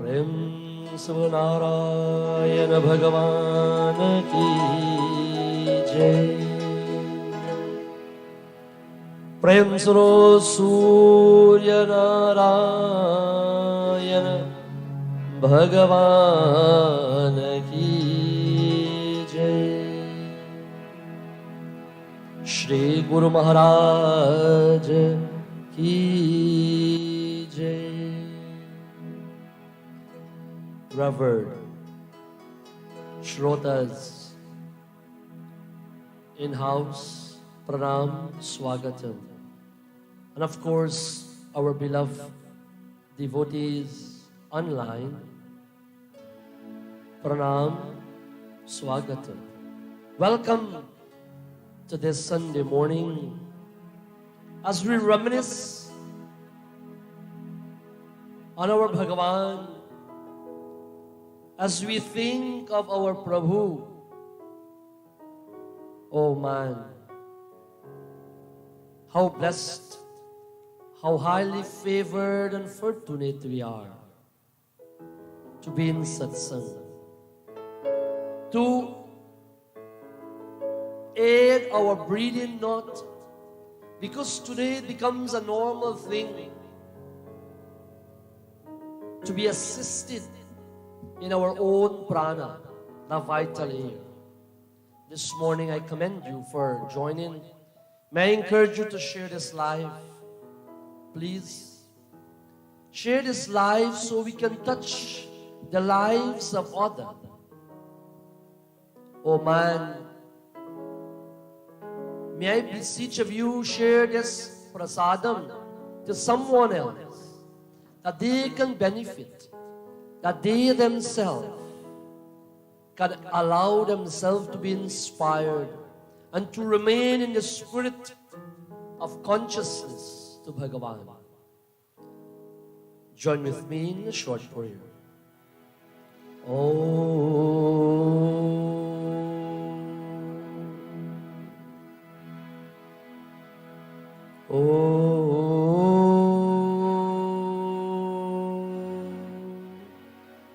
प्रेम से नारायण भगवान की जय। प्रेम सुनो सूर्य नारायण भगवान की जय। श्री गुरु महाराज की जय। Revered Shrotas in house, Pranam, Swagatam, and of course our beloved devotees online, Pranam, Swagatam. Welcome to this Sunday morning as we reminisce on our Bhagavan, as we think of our Prabhu. Oh man, how blessed, how highly favored and fortunate we are to be in satsang, to aid our breathing not, because today it becomes a normal thing to be assisted in our own prana, the vital air. This morning I commend you for joining. May I encourage you to share this live. Please share this live so we can touch the lives of others. Oh man, may I beseech of you, share this prasadam to someone else, that they can benefit, that they themselves can allow themselves to be inspired and to remain in the spirit of consciousness to Bhagavan. Join with me in a short prayer.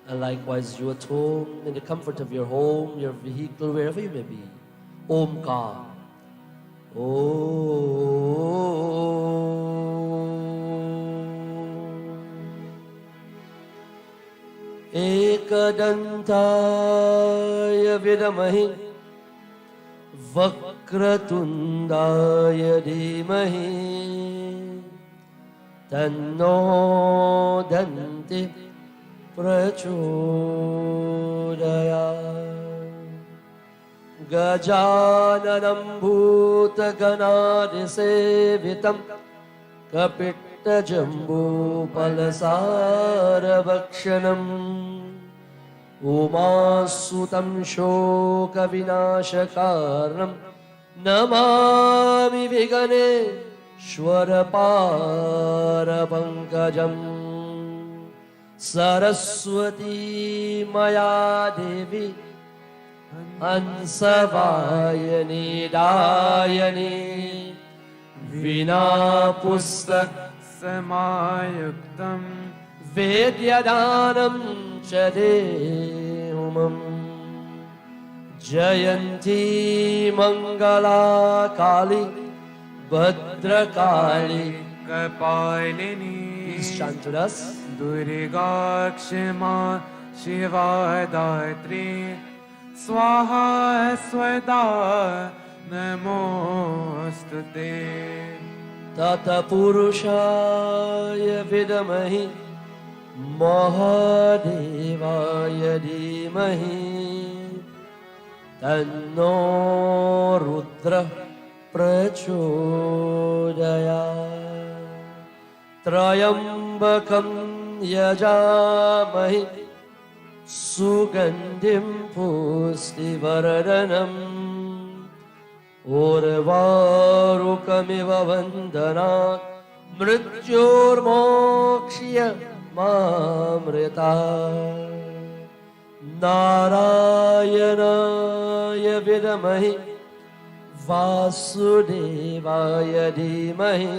And likewise, you at home, in the comfort of your home, your vehicle, wherever you may be. Om Ka. Ekadantaya vidamahi Vakratundaya dhimahi Tanno Danti Prachodayat. Gajananam bhutaganaadisevitam Kapitta jambu palasaravakshanam Umasutam shoka vinashakarnam Namami vigane shwaraparavankajam. Saraswati Maya Devi Ansavayani Dayani Vina Pustak Samayuktam Vedyadanam Chadehumam Jayanti Mangala Kali Bhadrakali Kapalini. Please chant with us. Durga Kshama Shiva Datri Swaha Swada Namostute. Tata Purushaya Vidamahi Mahadevaya Dhimahi Tanno Rudra Prachodayat. Trayambakam Yajamahi Sugandhim Pustivaranam Urvarukamiva Vandanat Mrityormokshya Mamrita. Narayanaya Vidamahi Vasudevaya Dhimahi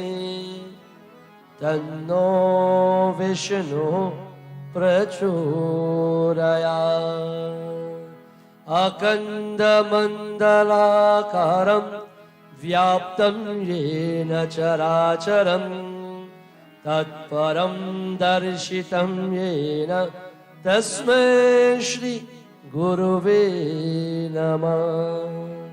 Tanno Vishnu prachodayat. Akandamandalakaram vyaptam yena characharam tatparam darshitam yena tasmai shri guruve namah.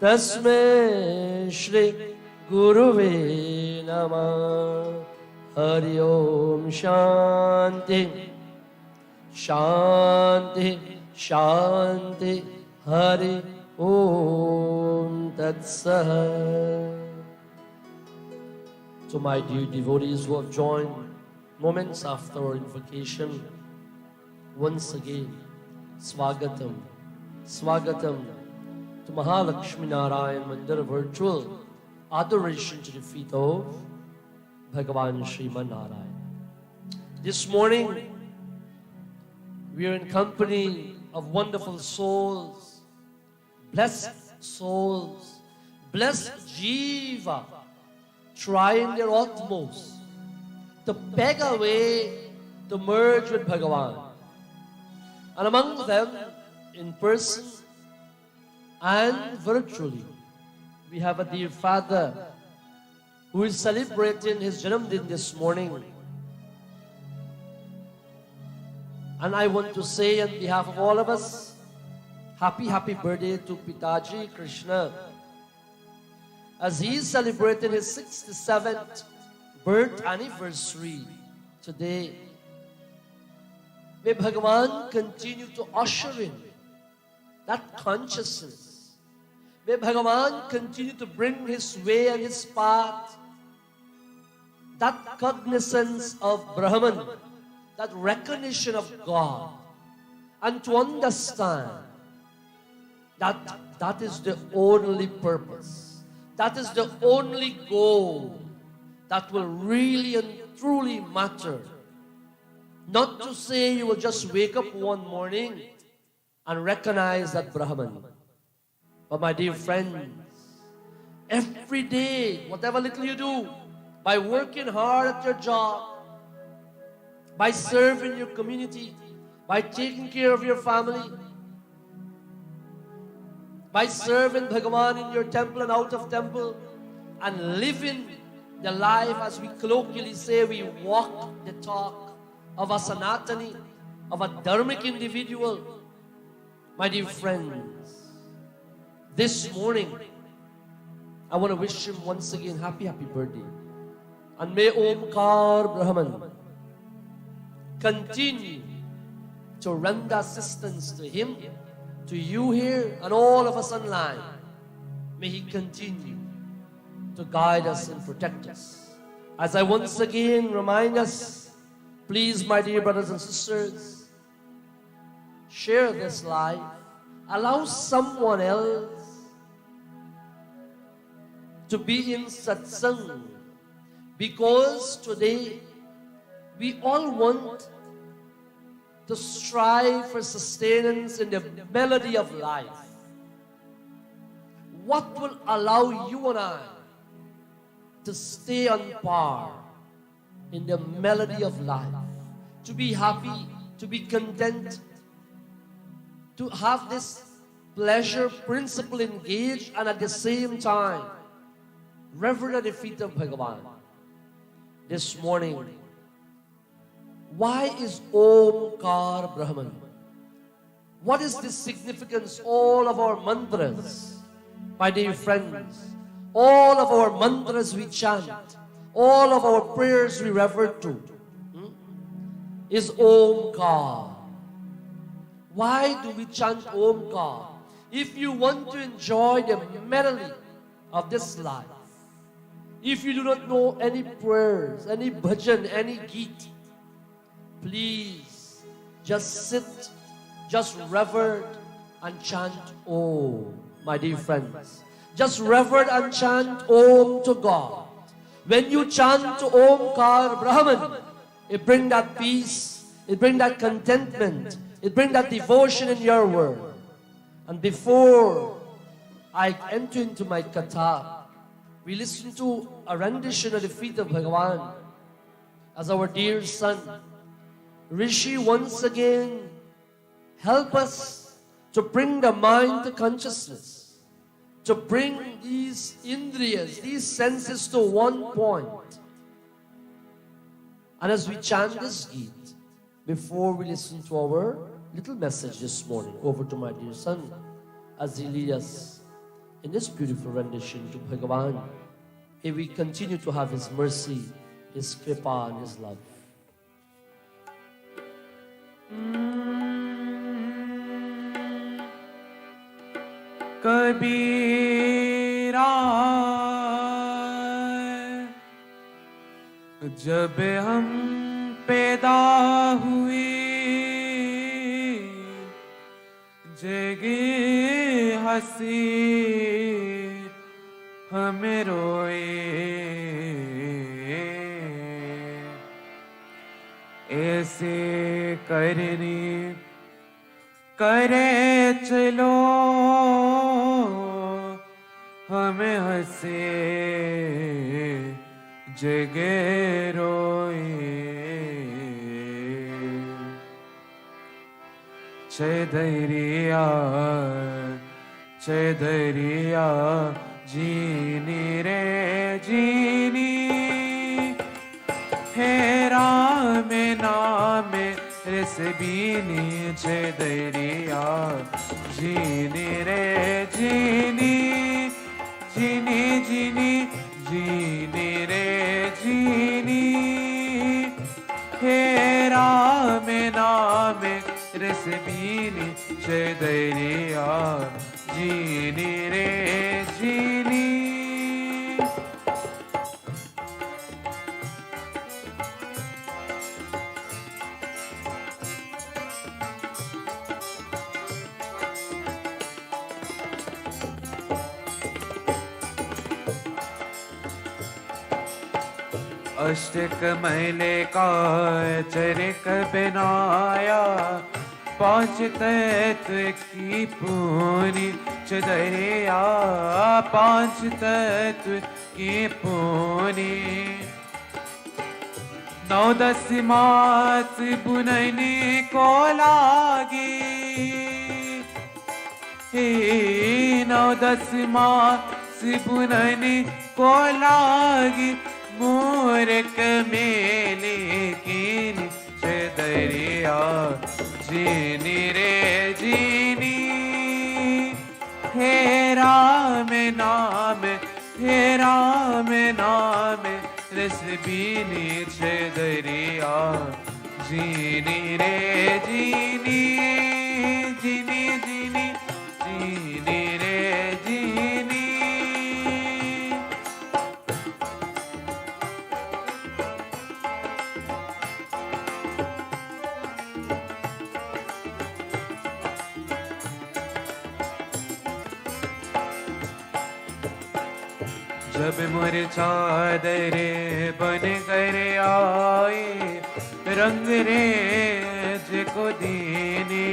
Tasmai shri guruve namah. Hari Om Shanti Shanti Shanti Hari Om Tat Sat. To my dear devotees who have joined moments after our invocation, once again, Swagatam, Swagatam to Mahalakshmi Narayan Mandir virtual adoration to the feet of Bhagavan Sriman Narayan. This morning, we are in company of wonderful souls, blessed souls, blessed Jiva, trying their utmost to beg away to merge with Bhagavan. And among them, in person and virtually, we have a dear father who is celebrating his Janamdin this morning. And I want to say on behalf of all of us, happy birthday to Pitaji Krishna, as he is celebrating his 67th birth anniversary today. May Bhagavan continue to usher in that consciousness. May Bhagavan continue to bring his way and his path, that cognizance of Brahman, that recognition of God, and to understand that that is the only purpose, that is the only goal that will really and truly matter. Not to say you will just wake up one morning and recognize that Brahman. But my dear friends, every day, whatever little you do, by working hard at your job, by serving your community, by taking care of your family, by serving Bhagavan in your temple and out of temple, and living the life, as we colloquially say, we walk the talk of a Sanatani, of a dharmic individual. My dear friends, this morning, I want to wish him once again happy birthday. And may Omkar Brahman continue to render assistance to him, to you here, and all of us online. May he continue to guide us and protect us. As I once again remind us, please, my dear brothers and sisters, share this life. Allow someone else to be in satsang, because today we all want to strive for sustenance in the melody of life. What will allow you and I to stay on par in the melody of life, to be happy, to be content, to have this pleasure principle engaged, and at the same time reverence at the feet of Bhagavan? This morning, why is Omkar Brahman? What is the significance? All of our mantras, my dear friends, all of our mantras we chant, all of our prayers we refer to, is Omkar. Why do we chant Omkar? If you want to enjoy the melody of this life, if you do not know any prayers, any bhajan, any geet, please just sit, just rever and chant Om, my dear friends. Just rever and chant Om to God. When you chant Omkar Brahman, it brings that peace, it brings that contentment, it brings that devotion in your world. And before I enter into my katha, we listen to a rendition at the feet of Bhagavan as our dear son Rishi, once again, help us to bring the mind to consciousness, to bring these indriyas, these senses to one point. And as we chant this Geet, before we listen to our little message this morning, over to my dear son, as he leads us in this beautiful rendition to Bhagavan, may we continue to have His mercy, His kripa and His love. कबीरा जब हम पैदा हुए जगे हंसी हम रोए ऐसे करने करे चलो हमें हंसे जगे रोए चैदरिया चैदरिया जीनी रे जीनी हे राम नाम रसबीनी चैदरिया जीनी रे जीनी जीनी जीनी जीनी रे जीनी हे राम नाम रसबीनी चैदरिया जीनी रे जीनी अष्टक मैले का चरिक बनाया पांच तत्व की पूरी चदरिया पांच तत्व की पूरी नौ दस मास बुनने को लागी हे नौ दस मास बुनने को लागी मूर्ख मेले की चदरिया जीनी रे जीनी हे राम नाम हे राम नाम रसबीनी चदरिया जीनी रे जीनी जीनी जीनी जीनी रे जीनी जब मोर चादरे बन कर आए रंग रेज को दीने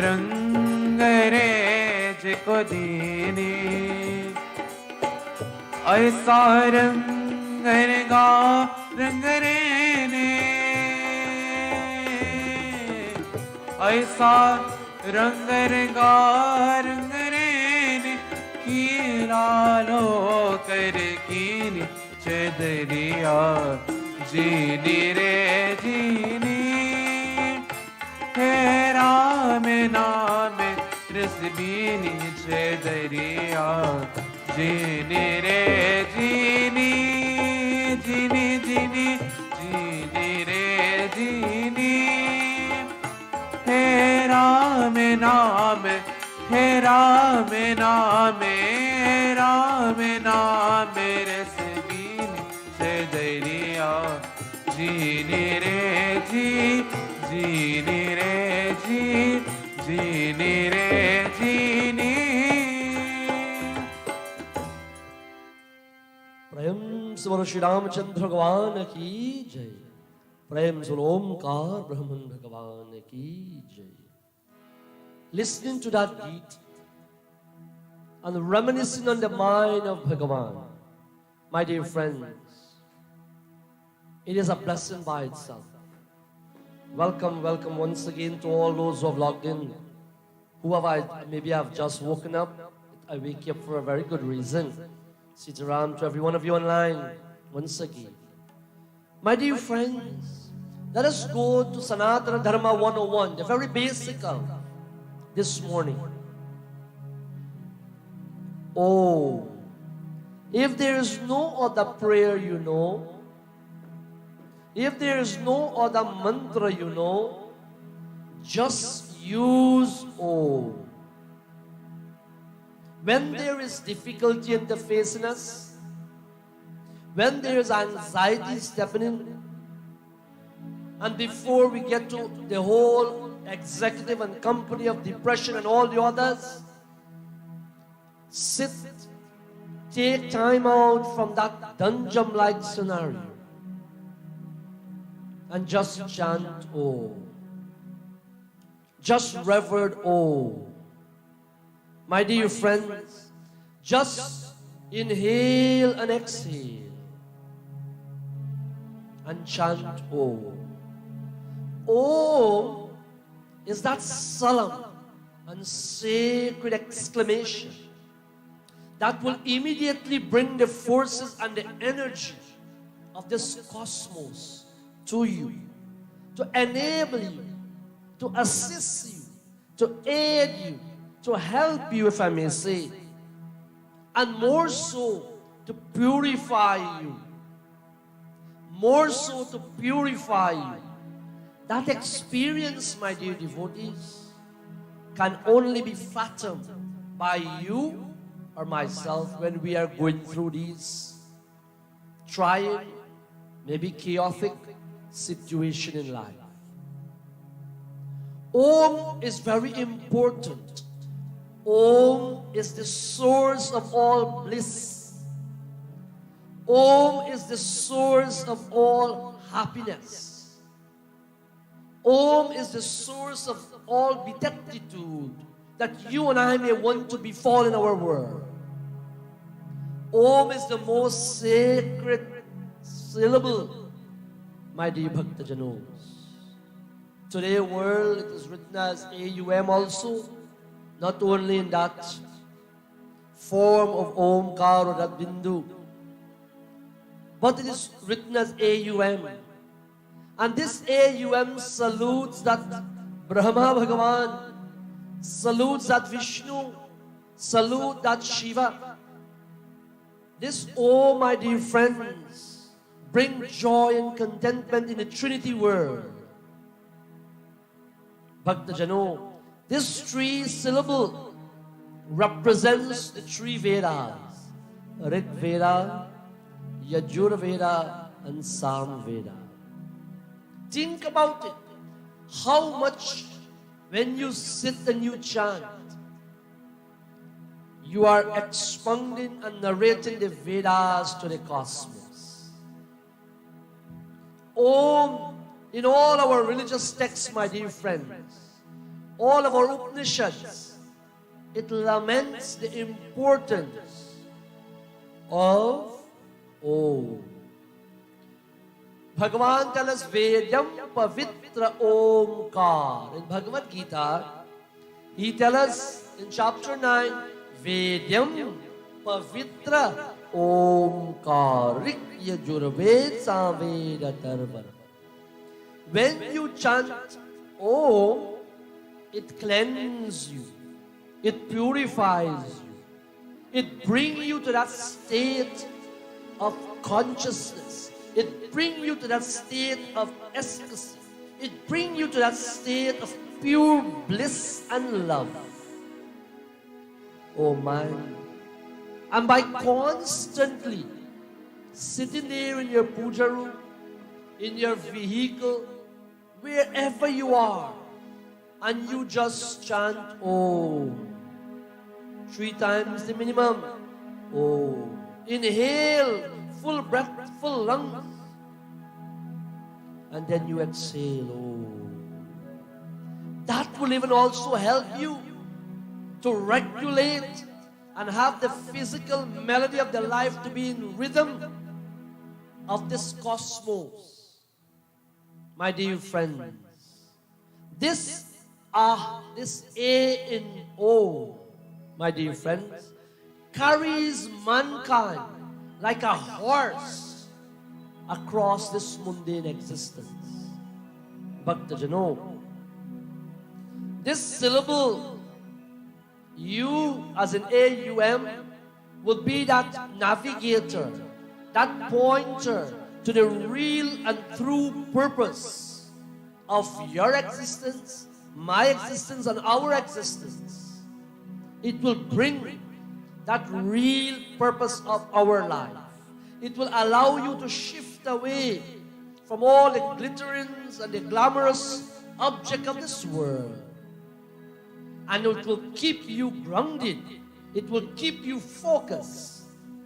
रंग रेज को दीने ऐसा रंग रेगा रंग रेने ऐसा रंग रेगा रंग लालो कर कीनी चदरिया जीनी रे जीनी हे राम नाम रसबीनी चदरिया जीनी रे जीनी जीनी जीनी जीनी रे जीनी हे राम नाम हे राम नाम रसबीनी चदरिया जीनी रे जी जीनी रे जी जीनी रे जीनी प्रेम से बोलो श्री रामचंद्र भगवान की जय। प्रेम से बोलो ओमकार ब्रह्मन भगवान की जय। Listening to that beat and reminiscing on the mind of Bhagavan, my dear friends, it is a blessing by itself. Welcome, welcome once again to all those who have logged in. Who have I, maybe I've just woken up. I wake you up for a very good reason. Sitaram to every one of you online once again. My dear friends, let us go to Sanatana Dharma 101, the very basic of this morning. Oh, if there is no other prayer you know, if there is no other mantra you know, just use Om. When there is difficulty in the facing us, when there is anxiety stepping in, and before we get to the whole executive and company of depression and all the others, sit, take time out from that dungeon-like scenario and just chant Om. Just revered Om. My dear friends, just inhale and exhale and chant Om. Om is that solemn and sacred exclamation that will immediately bring the forces and the energy of this cosmos to you, to enable you, to assist you, to aid you, to help you, if I may say, and more so to purify you, more so to purify you. That experience, my dear devotees, can only be fathomed by you or myself when we are going through these trying, maybe chaotic situation in life. Om is very important. Om is the source of all bliss. Om is the source of all happiness. Om is the source of all beatitude that you and I may want to befall in our world. Om is the most sacred syllable, my dear Bhaktajanos. Today world, it is written as AUM also, not only in that form of Omkar or that Bindu, but it is written as AUM. And this AUM salutes that Brahma Bhagavan, salutes that Vishnu, salute that Shiva. This, oh my dear friends, bring joy and contentment in the Trinity world. Bhaktajano, this three syllable represents the three Vedas, Rig Veda, Yajur Veda, and Sam Veda. Think about it. How much when you sit and you chant, you are expounding and narrating the Vedas to the cosmos. Om, in all our religious texts, my dear friends, all of our Upanishads, it laments the importance of Om. Bhagavan tells us Vedyam Pavitra Omkar. In Bhagavad Gita, he tells us in chapter 9, Vedyam Pavitra Omkar. Rikya Jurved Saveda Tarvar. When you chant Om, it cleanses you, it purifies you, it brings you to that state of consciousness. It brings you to that state of ecstasy. It brings you to that state of pure bliss and love. Oh my. And by constantly sitting there in your puja room, in your vehicle, wherever you are, and you just chant Om 3 times the minimum. Om. Inhale, full breath, full lungs. And then you exhale. Om. That will even also help you to regulate and have the physical melody of the life to be in rhythm of this cosmos. My dear friends, This A in O, my dear friends, carries mankind like a horse across this mundane existence. Bhaktajano, this syllable U as in AUM will be that navigator, that pointer to the real and true purpose of your existence, my existence, and our existence. It will bring that real purpose of our life. It will allow you to shift away from all the glitterings and the glamorous object of this world. And it will keep you grounded. It will keep you focused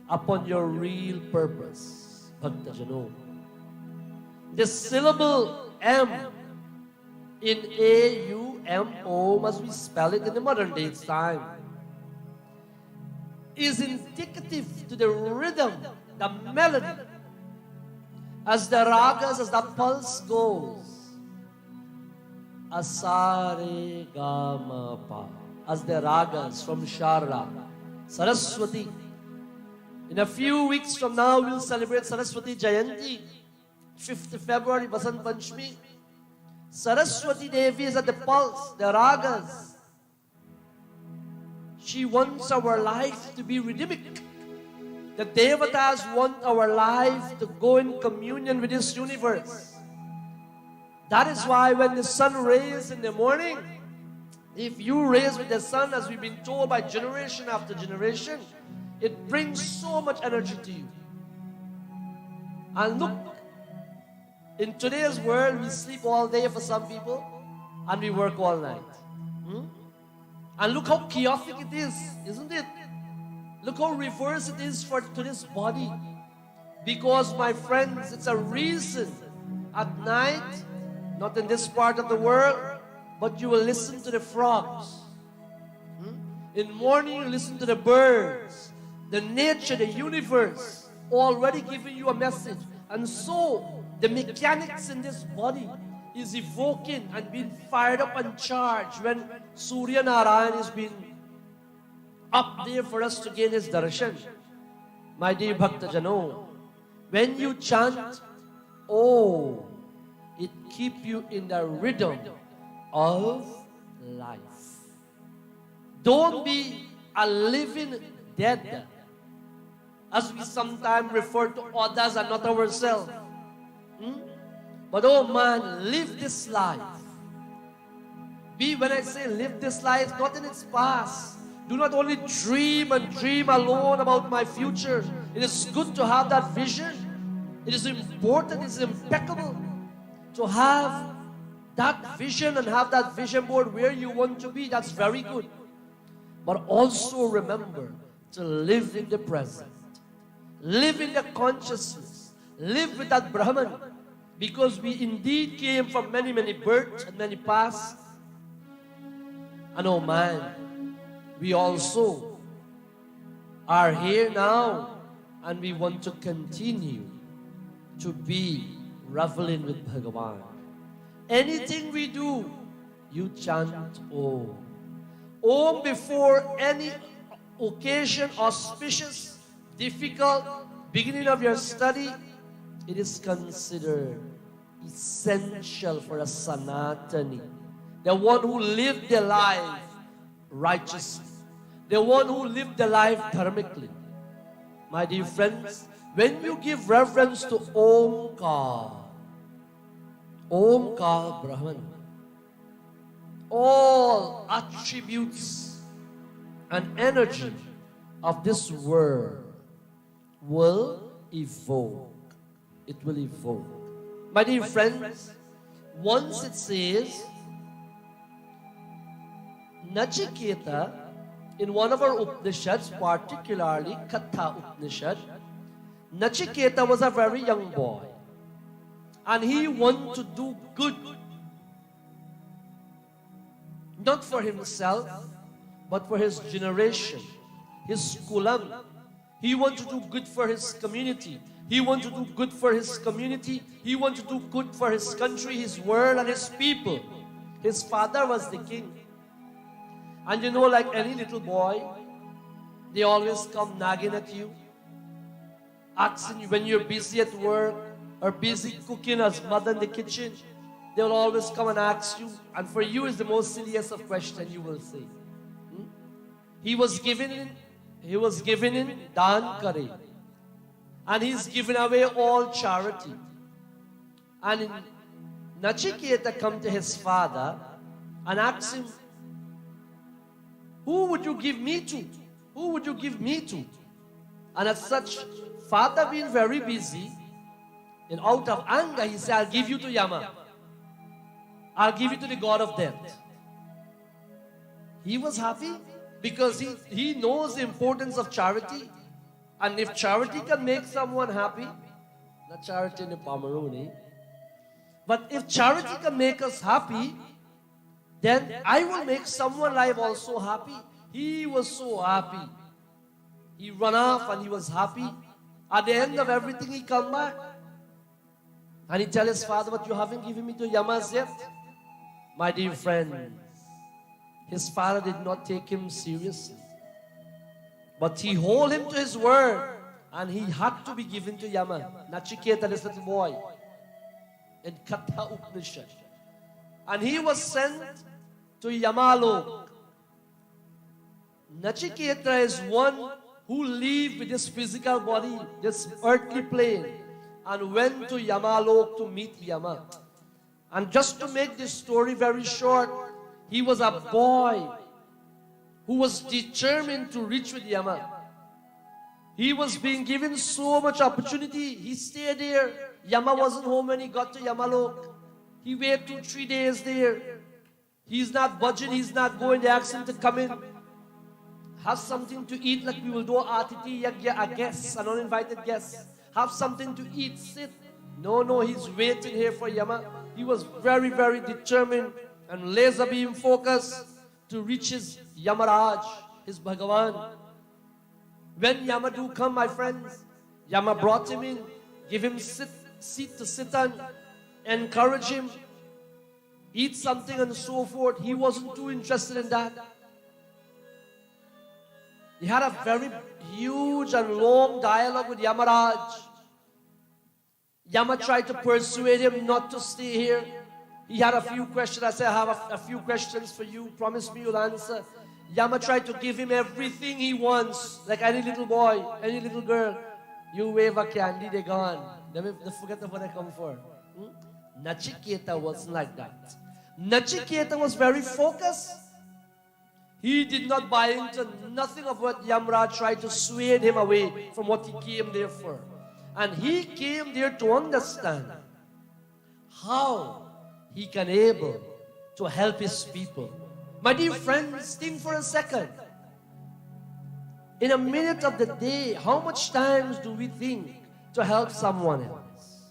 upon your real purpose. Bhaktajano. The syllable M in AUMO, must we spell it in the modern day time, is indicative to the rhythm, the melody, as the ragas, as the pulse goes. Asare Gama Pa, as the ragas from Sharda, Saraswati. In a few weeks from now, we'll celebrate Saraswati Jayanti, 5th February, Vasant Panchami. Saraswati Devi is at the pulse, the ragas. She wants our life to be rhythmic. The Devatas want our life to go in communion with this universe. That is why when the sun rays in the morning, if you raise with the sun, as we've been told by generation after generation, it brings so much energy to you. And look, in today's world, we sleep all day for some people, and we work all night. And look how chaotic it is, isn't it? Look how reverse it is to this body. Because, my friends, it's a reason at night, not in this part of the world, but you will listen to the frogs. In morning, you listen to the birds. The nature, the universe, already giving you a message. And so, the mechanics in this body is evoking and being fired up and charged when Surya Narayan is being up there for us to gain his darshan. My dear Bhaktajano, when you chant, oh, it keeps you in the rhythm of life. Don't be a living dead, as we sometimes refer to others and not ourselves. But oh man, live this life. When I say live this life, not in its past. Do not only dream and dream alone about my future. It is good to have that vision. It is important, it is impeccable to have that vision and have that vision board where you want to be. That's very good. But also remember to live in the present. Live in the consciousness. Live with that Brahman. Because we indeed came from many, many births and many paths. And oh man, we also are here now and we want to continue to be reveling with Bhagavan. Anything we do, you chant Om. Om before any occasion, auspicious, difficult, beginning of your study, it is considered essential for a Sanatani. The one who lived their life righteously. The one who lived their life dharmically. My dear friends, when you give reverence to Omkar, Omkar Brahman, all attributes and energy of this world will evoke. It will evoke. My dear friends, once it says, Nachiketa, in one of our Upanishads, particularly Katha Upanishad, Nachiketa was a very young boy. And he wanted to do good. Not for himself, but for his generation, his kulam. He wanted to do good for his community. He wanted to do good for his community. He wanted to do good for his country, his world, and his people. His father was the king. And you know, like any little boy, they always come nagging at you, asking you when you're busy at work or busy cooking as mother in the kitchen. They will always come and ask you, and for you is the most silliest of questions you will say. He was given in dan kare, and he's given away all charity. And in Nachiketa come to his father and ask him, who would you give me to? Who would you give me to? And as such, father being very busy, and out of anger, he said, I'll give you to Yama. I'll give you to the god of death. He was happy because he knows the importance of charity. And if charity can make someone happy, not charity in the Pomerone, but if charity can make us happy, then I will make someone life also happy. He was so happy. He ran off and he was happy. At the end of everything, he come back. And he tell his father, but you haven't given me to Yamas yet. My dear friends, his father did not take him seriously. But he hold him to his word. And he had to be given to Yama. Nachiketa, this little boy, in Katha Upanishad. And he was sent to Yamalok. Nachiketa is one who lived with this physical body, this earthly plane, and went to Yamalok to meet Yama. And just to make this story very short, he was a boy who was determined to reach with Yama. He was being given so much opportunity. He stayed there. Yama wasn't home when he got to Yamalok. He waited 2-3 days there. He's not budging, he's not going. They asked him to come in. Have something to eat like we will do atiti yagya, a guest, an uninvited guest. Have something to eat, sit. No, he's waiting here for Yama. He was very, very determined and laser beam focused to reach his Yamaraj, his Bhagavan. When Yama do come, my friends, Yama brought him in, give him seat to sit on, encourage him, eat something and so forth. He wasn't too interested in that. He had a very huge and long dialogue with Yamaraj. Yama tried to persuade him not to stay here. He had a few questions. I said, I have a few questions for you. Promise me you'll answer. Yama tried to give him everything he wants. Like any little boy, any little girl. You wave a candy, they're gone. They forget what they come for. Nachiketa wasn't like that. Nachiketa was very focused. He did not buy into nothing of what Yamraj tried to sway him away from what he came there for. And he came there to understand how he can able to help his people. My dear friends, think for a second. In a minute of the day, how much times do we think to help someone else?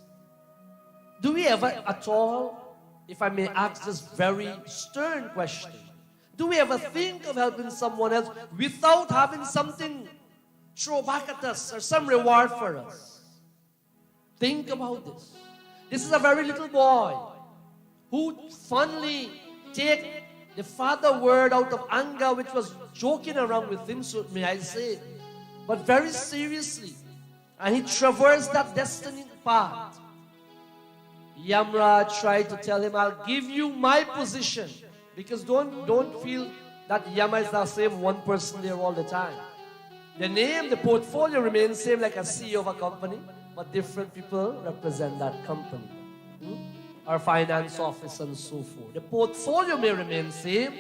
Do we ever at all, if I may ask this very stern question, do we ever think of helping someone else without having something throw back at us or some reward for us? Think about this. This is a very little boy who fondly take the father word out of anger, which was joking around with him, so may I say, but very seriously. And he traversed that destiny path. Yamraj tried to tell him, I'll give you my position. Because don't feel that Yama is the same one person there all the time. The name, the portfolio remains same like a CEO of a company, but different people represent that company. Our finance office and so forth. The portfolio may remain same,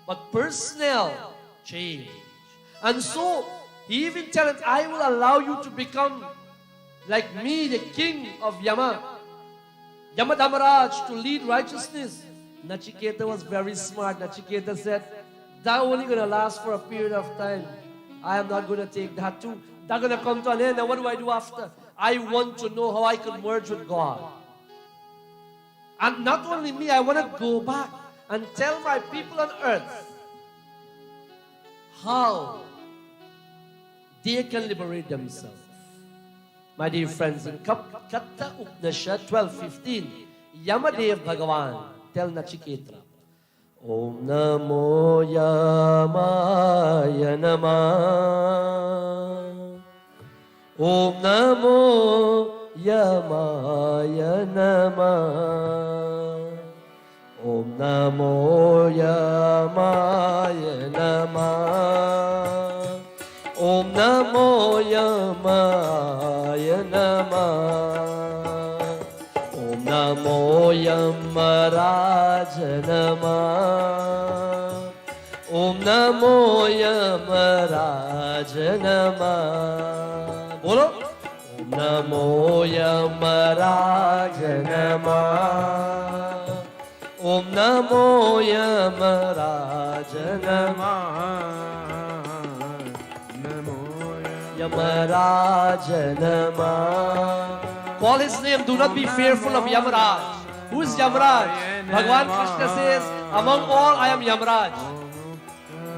but personnel change. And so, he even tells him, I will allow you to become like me, the king of Yama. Yamadhamaraj, to lead righteousness. Nachiketa was very smart. Nachiketa said, that's only going to last for a period of time. I am not going to take that too. That's going to come to an end. And what do I do after? I want to know how I can merge with God. And not only me, I want to go back and tell my people on earth how they can liberate themselves. My dear friends, in Katha Upanishad 12:15, Yamadev Bhagavan tell Nachiketa, Om Namo Yamaya Namah. Om Namo Yamaya Namah. Om Namo Yamaya Namah. Om Namo Yamaya Namah. Om Namo Yamaraj Namah. Om Namo Yamaraj Namah. Bolo. Om Namo Yamaraj Namah. Om Namo Yamaraj Namah. Yamaraj Namah. Call his name. Do not be fearful of Yamaraj. Who is Yamaraj? Bhagavan Krishna says, among all I am Yamaraj.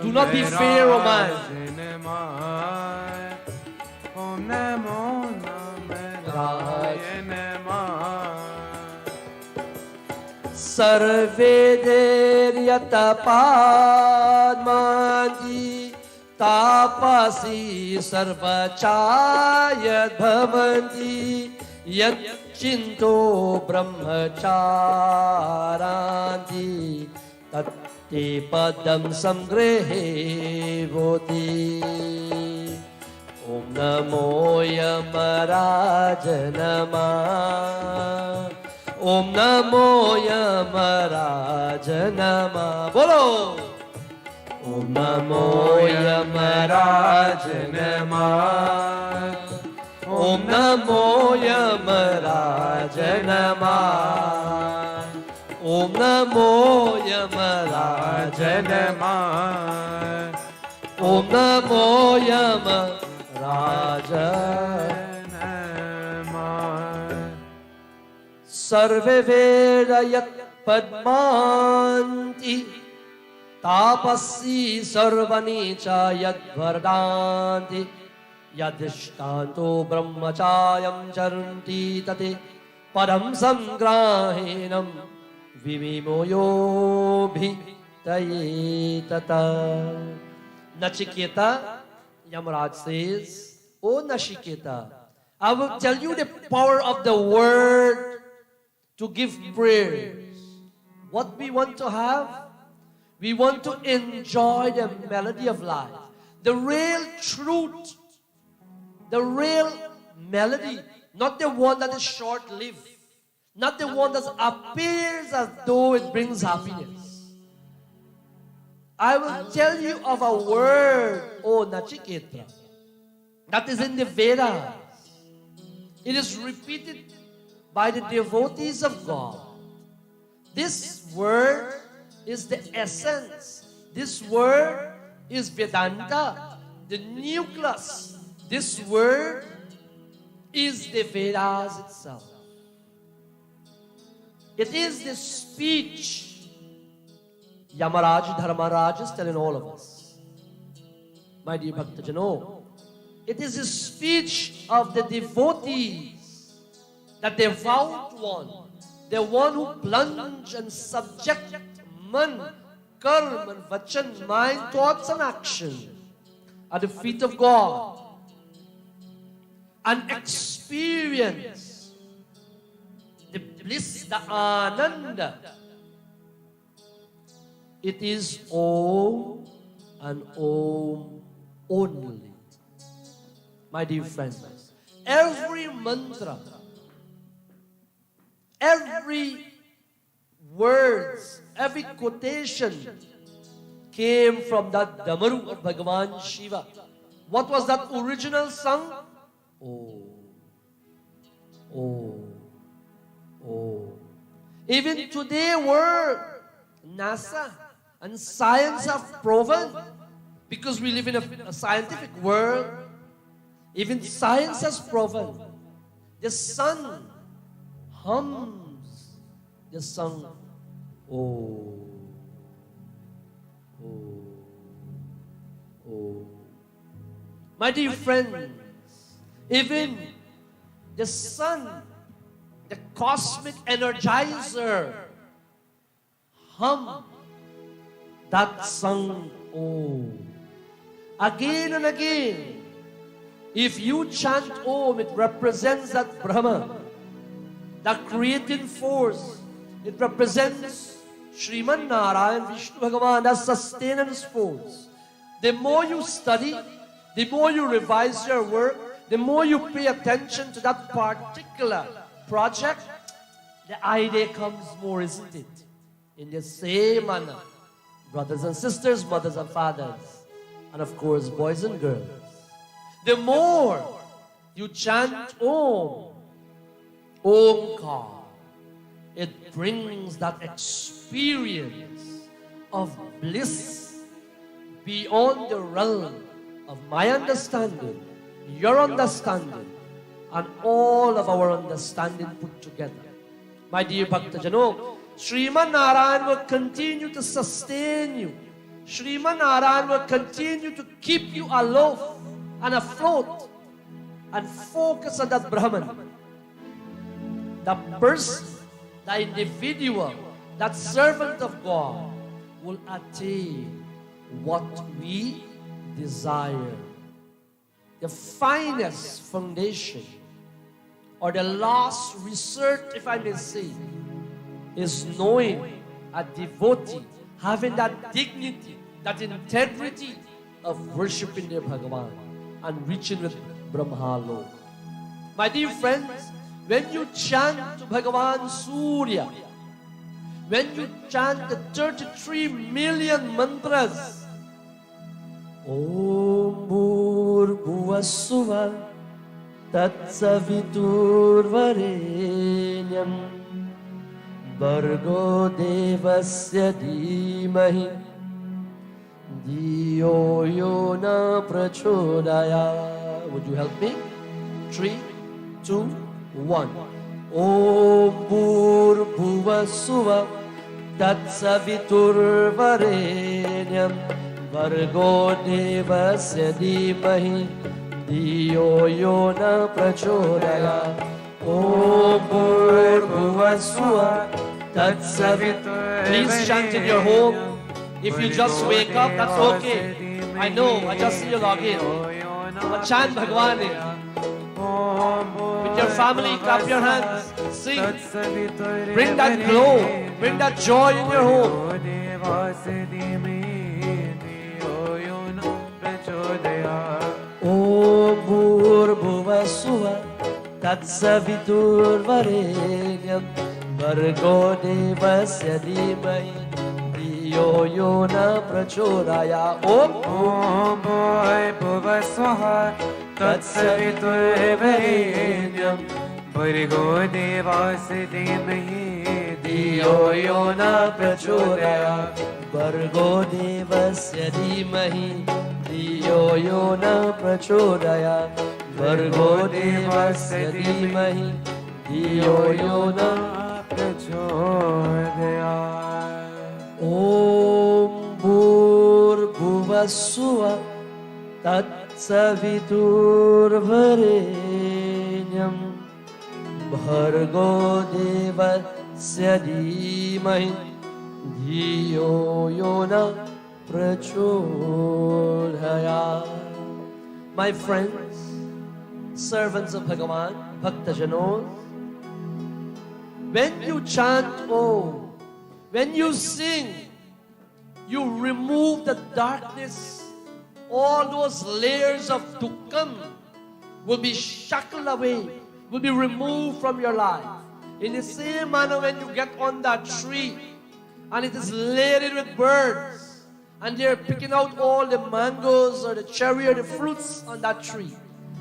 Do not be fear, O man. Om Namo Sarve Deryata Padmanti Tapasi Sarvachayat Bhavanti Yat Chinto Brahmacharanti Tatti Padam Samgrehe Voti. Om Namo Yamaraj Namah. Om Namo Yamaraj Namah. Bolo. Om Namo Yamaraj Namah. Om Namo Yamaraj Namah. Om Namo Yamaraj Namah. Om Namo Yamaraj Namah. Sarve Vedayat Padmanti Tapasi Sarvanicha Yad Vardanti Yadishtanto Brahmachayam Charanti Tate Padam Samgrahinam Vimimoyo Bhitaye Tata. Nachiketa, Yamaraj says, O Nachiketa, I will tell you the power of the word to give prayers. What we want to have? We want to enjoy the melody of life. The real truth. The real melody. Not the one that is short-lived. Not the one that appears as though it brings happiness. I will tell you of a word, O Nachiketa, that is in the Vedas. It is repeated by the devotees of God. This word is the essence. This word is Vedanta, the nucleus. This word is the Vedas itself. It is the speech Yamaraj Dharmaraj is telling all of us. My dear Bhaktajano, it is the speech of the devotees, the devout one, the one who plunge and subject man, karma, and vachan, mind, thoughts and action at the feet of God and experience the bliss, the ananda. It is Om and Om only. My dear friends, every mantra, every words, every quotation came from that Damaru of Bhagavan Shiva. What was that original song? Oh, oh, oh. Even today, NASA and science have proven, because we live in a scientific world, even science has proven, the sun hums the song, oh, oh, oh. My dear friends, even the sun, the cosmic energizer, hum That sung Om. Again and again. If you chant Om, it represents that Brahman, that creating force. It represents Sriman Narayan, Vishnu Bhagavan, that sustenance force. The more you study, the more you revise your work, the more you pay attention to that particular project, the idea comes more, isn't it? In the same manner, brothers and sisters, mothers and fathers, and of course, boys and girls. The more you chant Om, Omkar, it brings that experience of bliss beyond the realm of my understanding, your understanding, and all of our understanding put together. My dear Bhaktajano, Sriman Narayan will continue to sustain you. Sriman Narayan will continue to keep you aloft and afloat and focus on that Brahman. The person, the individual, that servant of God will attain what we desire. The finest foundation, or the last resort, if I may say, is knowing a devotee, having that dignity, that integrity of worshiping their Bhagavan and reaching with Brahma. My dear friends, when you chant to Bhagavan Surya, when you chant the 33 million mantras, Om Bhur Bhuvassuva Tat Savitur Varenyam Bhargo Devasya Dhimahi Dhiyo Yo Na Prachodaya. Would you help me? 3, 2, 1. Om Bhur Bhuvassuva Tat Savitur Varenyam Bhargo Devasya Dhimahi Dhiyo Yo Na Prachodaya. Om Bhur Bhuvassuva Tat Savitur. Please chant in your home. If you just wake up, that's okay. I know, I just see you log in. But chant Bhagwan. With your family, clap your hands, sing. Bring that glow, bring that joy in your home. Om Bhur Bhuvassuva Tat Savitur Varenyam Bhargo Devasya Dhimahi Dhiyo Yo Na Prachodaya. Om Bhur Bhuvassuva Tat Savitur Varenyam Bhargo Devasya Dhimahi Dhiyo Yo Na Prachodaya. Bhargo Devasya Dhimahi Dhiyo Yo Na Prachodaya. Bhargo Devasya Dhimahi Dhiyo Yo Na Prachodaya. Om Bhur Bhuvassuva Tat Savitur Varenyam Bhargo Devasya Dhimahi Dhiyo Yo Na Prachodaya. My friends, servants of Bhagavan, Bhaktajanos, when you chant Om, when you sing, you remove the darkness. All those layers of dukkha will be shackled away, will be removed from your life. In the same manner, when you get on that tree and it is laden with birds and they're picking out all the mangoes or the cherry or the fruits on that tree,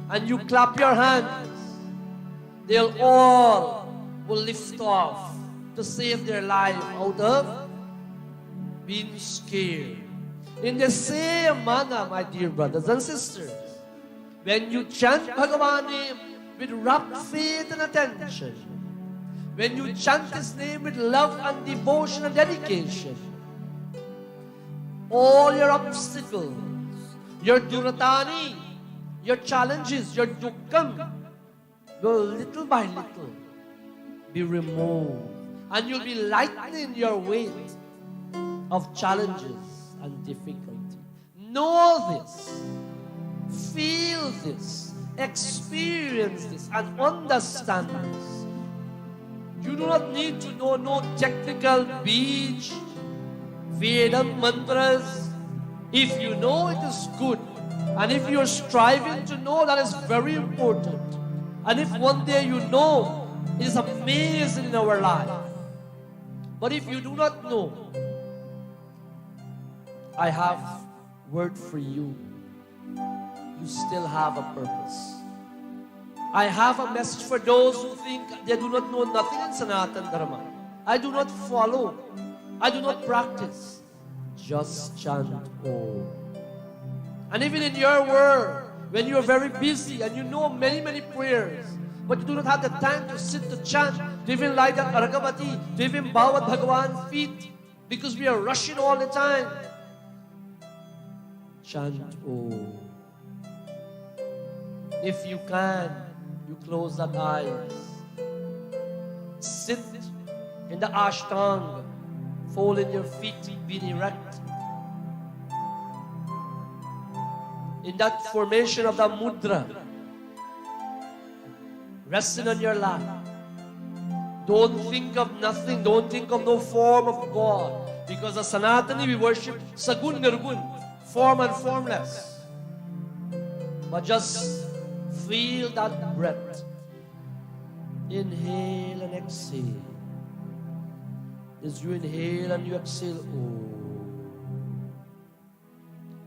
and you clap your hands, they'll all will lift off to save their life out of being scared. In the same manner, my dear brothers and sisters, when you chant Bhagavan name with rapt faith and attention, when you chant His name with love and devotion and dedication, all your obstacles, your duratani, your challenges, your dukkha will little by little be removed, and you'll be lightening your weight of challenges and difficulty. Know this, feel this, experience this, and understand this. You do not need to know no technical beach, Vedam mantras. If you know, it is good. And if you are striving to know, that is very important. And if one day you know, it is amazing in our life. But if you do not know, I have word for you. You still have a purpose. I have a message for those who think they do not know nothing in Sanatan Dharma. I do not follow. I do not practice. Just chant Om. And even in your world, when you are very busy and you know many, many prayers, but you do not have the time to sit to chant, to even lie down Argavati, to even bow at Bhagavan's feet, because we are rushing all the time. Chant Om. If you can, you close that eyes. Sit in the Ashtanga, fold in your feet, being erect. In that formation of the mudra, resting on your lap. Don't think of nothing. Don't think of no form of God. Because as Sanatani, we worship Sagun Nirgun, form and formless. But just feel that breath. Inhale and exhale. As you inhale and you exhale,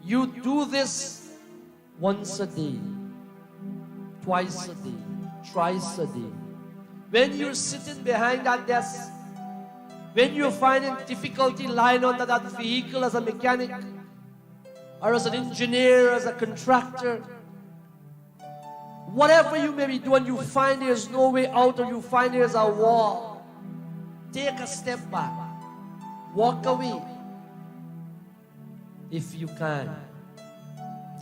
you do this once a day, twice a day, thrice a day. When you're sitting behind that desk, when you're finding difficulty lying under that vehicle as a mechanic, or as an engineer, as a contractor, whatever you may be doing, you find there's no way out, or you find there's a wall, take a step back, walk away. If you can,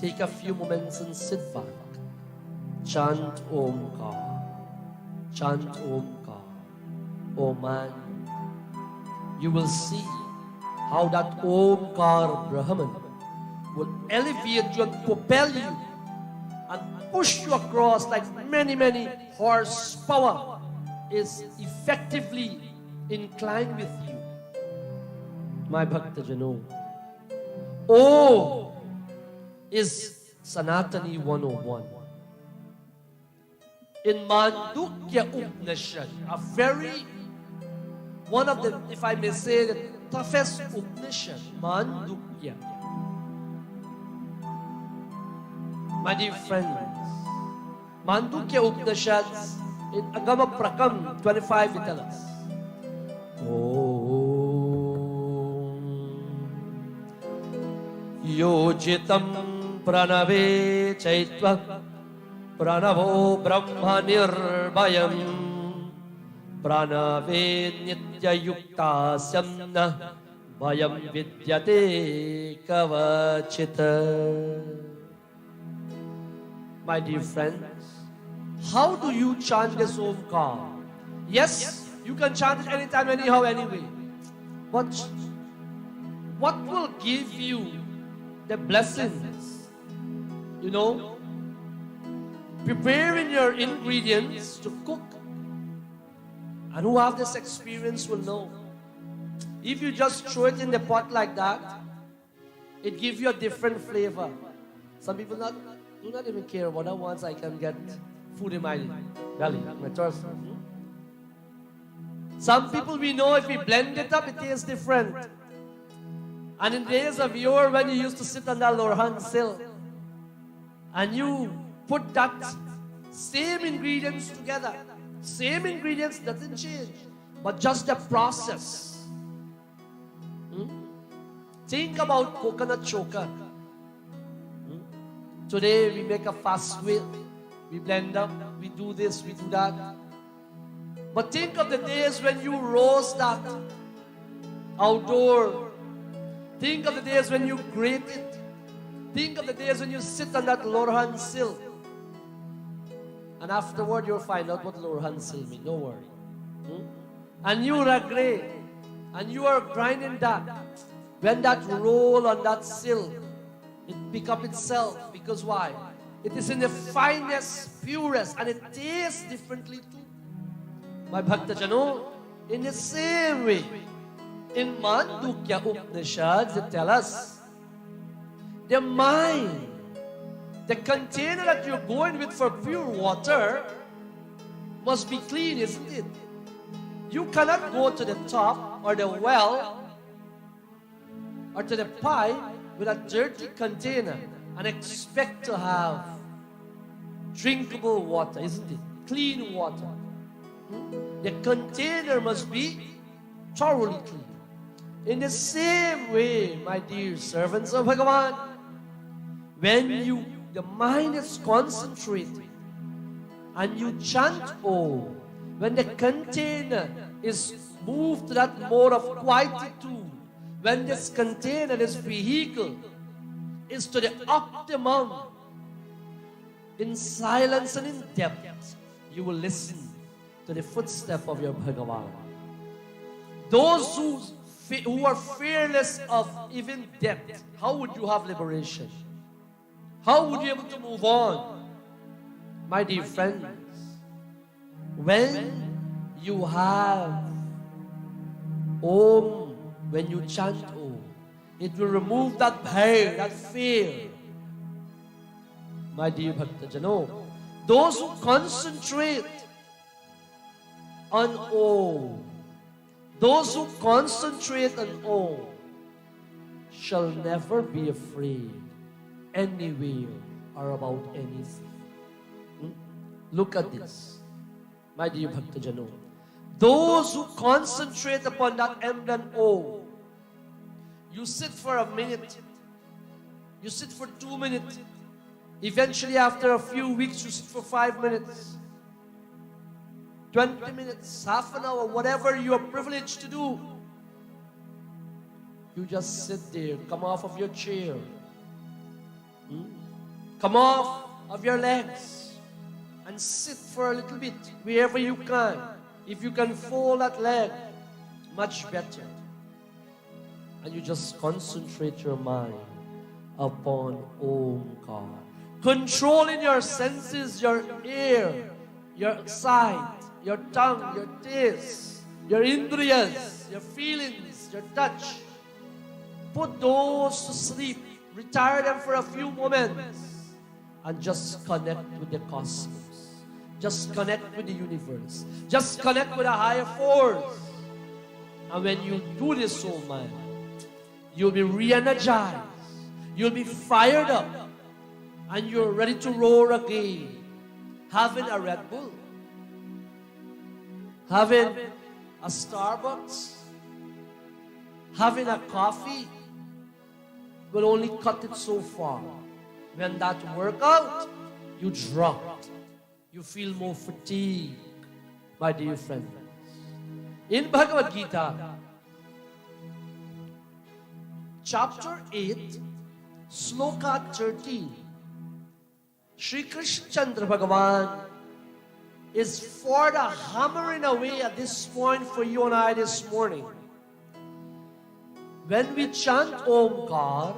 take a few moments and sit back. Chant Omkar. Chant Omkar. Oh man, you will see how that Omkar Brahman will elevate you and propel you and push you across like many, many horsepower is effectively inclined with you. My Bhakta Jano. Oh is Sanatani 101. In Mandukya Upanishad, a very, one of the, if I may say, the toughest Upanishad, Mandukya. My dear friends, Mandukya Upanishads, in Agama Prakam 25, it tells us, Yojitam pranave chaitva pranavo brahma nirvayam pranave nitya yukta samna vayam vidyate kavachita. My dear friends, how do you chant this Omkar? Yes, you can chant it anytime, anyhow, anyway. But what will give you the blessings? You know, preparing your ingredients to cook. And who have this experience will know. If you just throw it in the pot like that, it gives you a different flavor. Some people do not even care what I want. I can get food in my belly, my thirst. Some people we know if we blend it up, it tastes different. And in days of yore, when you used to sit on that Lorhan sill, and you put that same ingredients together, same ingredients doesn't change, but just the process. Think about coconut choker. Today we make a fast way, we blend up, we do this, we do that. But think of the days when you roast that outdoor. Think of the days when you grate it. Think of the days when you sit on that Lorhan sill. And afterward you'll find out what Lorhan sill means. Don't worry. And you regret. And you are grinding that. When that roll on that silk, it pick up itself. Because why? It is in the finest, purest, and it tastes differently too. My Bhakta Jano, in the same way, in Mandukya Upanishads, they tell us, the mind, the container that you're going with for pure water, must be clean, isn't it? You cannot go to the top or the well or to the pipe with a dirty container and expect to have drinkable water, isn't it? Clean water. The container must be thoroughly clean. In the same way, my dear servants of Bhagavan, when the mind is concentrated and you chant Om, when the container is moved to that mode of quietude, when this container, this vehicle, is to the optimum, in silence and in depth, you will listen to the footstep of your Bhagavan. Those who are fearless of even depth, how would you have liberation? How would you be able to move on? My dear friends, when you have Om, when you chant Om, it will remove that bhaya, that fear. My dear Bhakta Jano, those who concentrate on Om, those who concentrate on Om, shall never be afraid anywhere or about anything. Look at this, my dear Bhakta Jano. Those who concentrate upon that emblem Om, you sit for a minute, you sit for 2 minutes, eventually after a few weeks you sit for 5 minutes, 20 minutes, half an hour, whatever you are privileged to do. You just sit there, come off of your chair, come off of your legs, and sit for a little bit, wherever you can. If you can fold that leg, much better. And you just concentrate your mind upon Om God. Controlling your senses, your ear, your sight, your tongue, your taste, your indriyas, your feelings, your touch. Put those to sleep. Retire them for a few moments and just connect with the cosmos. Just connect with the universe. Just connect with a higher force. And when you do this, soul man, you'll be re-energized. You'll be fired up. And you're ready to roar again. Having a Red Bull, having a Starbucks, having a coffee will only cut it so far. When that workout, you drop. You feel more fatigued, my dear friends. In Bhagavad Gita, chapter 8, sloka 13, Shri Krishna Chandra Bhagavan is for the hammering away at this point for you and I this morning. When we chant Om God,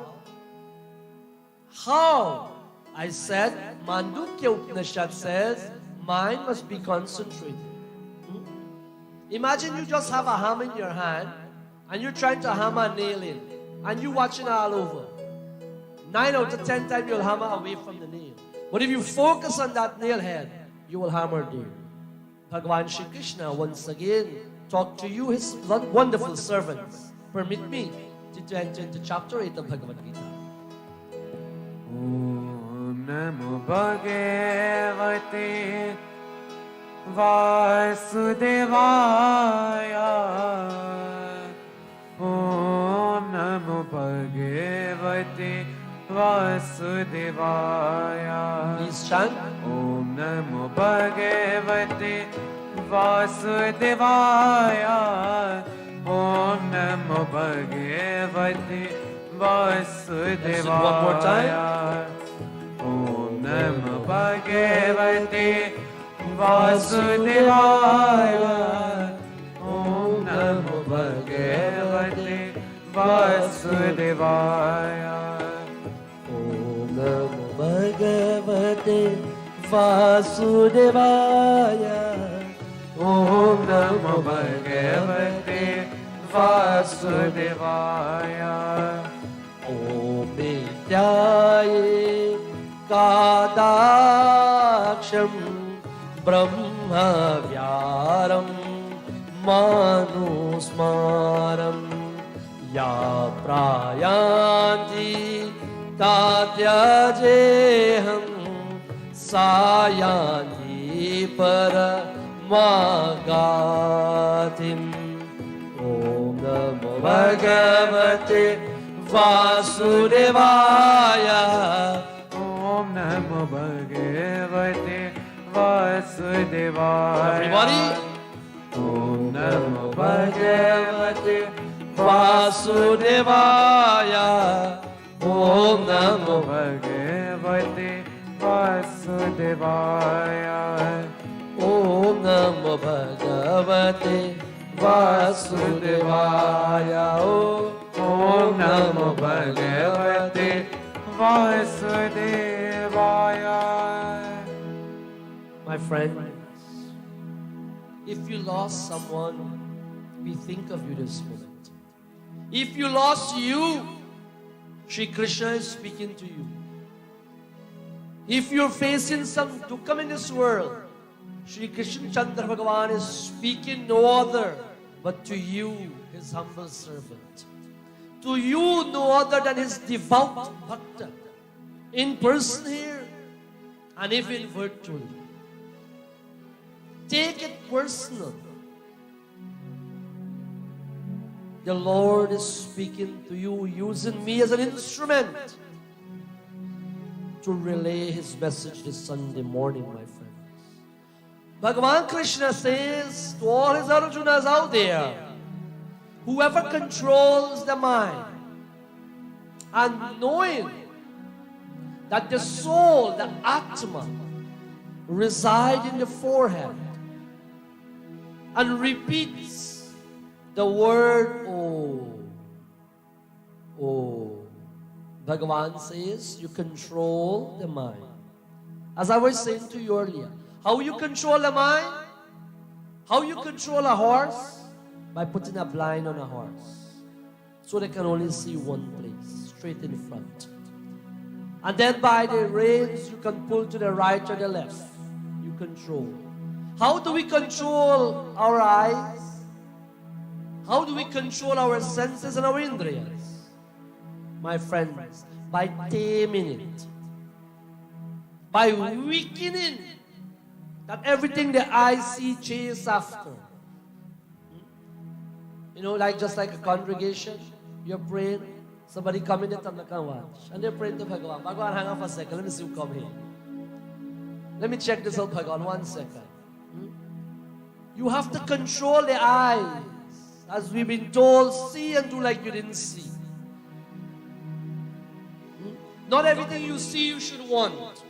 how? I said, Mandukya Upanishad says, mind must be concentrated. Imagine you just have a hammer in your hand and you're trying to hammer a nail in and you're watching all over. 9 out of 10 times you'll hammer away from the nail. But if you focus on that nail head, you will hammer there. Bhagavan Shri Krishna once again talk to you, his wonderful servants. Permit me to enter into chapter 8 of Bhagavad Gita. Om Namo Bhagavate Vasudevaya. Om Namo Bhagavate Vasudevaya. Please chant. Om Namo Bhagavate Vasudevaya. Om Namo Bhagavate Vasudevaya. Let's do it one more time. Om Namo Bhagavate Vasudevaya. Om Namo Bhagavate Vasudevaya. Om Namo Bhagavate Vasudevaya. Om Namo Bhagavate Vasudevaya. Om Vidyaye Kadaksham Brahma Vyaram Manusmaram Ya Prayanti Tatyajeham Sayanti Paramagatim. Om Namo Bhagavate Vasudevaya. Om Namo Bhagavate Vasudevaya. Everybody. Om Namo Bhagavate Vasudevaya. Om Namo Bhagavate Vasudevaya. Om Namo Bhagavate Vasudevaya. Om Namo Bhagavate Vasudevaya. My friends, if you lost someone, we think of you this moment. If you lost you, Shri Krishna is speaking to you. If you're facing some dukkha in this world, Shri Krishna Chandra Bhagavan is speaking no other but to you, his humble servant. To you, no other than his devout bhakta, in person here and even virtually. Take it personal. The Lord is speaking to you, using me as an instrument to relay his message this Sunday morning, my friends. Bhagavan Krishna says to all his Arjunas out there, whoever controls the mind and knowing that the soul, the Atma, reside in the forehead and repeats the word Oh. Bhagavan says you control the mind. As I was saying to you earlier, how you control the mind? How you control a horse? By putting a blind on a horse, so they can only see one place, straight in front. And then by the reins, you can pull to the right or the left. You control. How do we control our eyes? How do we control our senses and our indriyas? My friends, by taming it. By weakening that everything the eye see chase after. You know, just like a congregation, you're praying, somebody come in and can watch. And they're praying to Bhagavan. Bhagavan, hang on for a second, let me see who come here. Let me check this out, Bhagavan, 1 second. You have to control the eyes. As we've been told, see and do like you didn't see. Not everything you see you should want.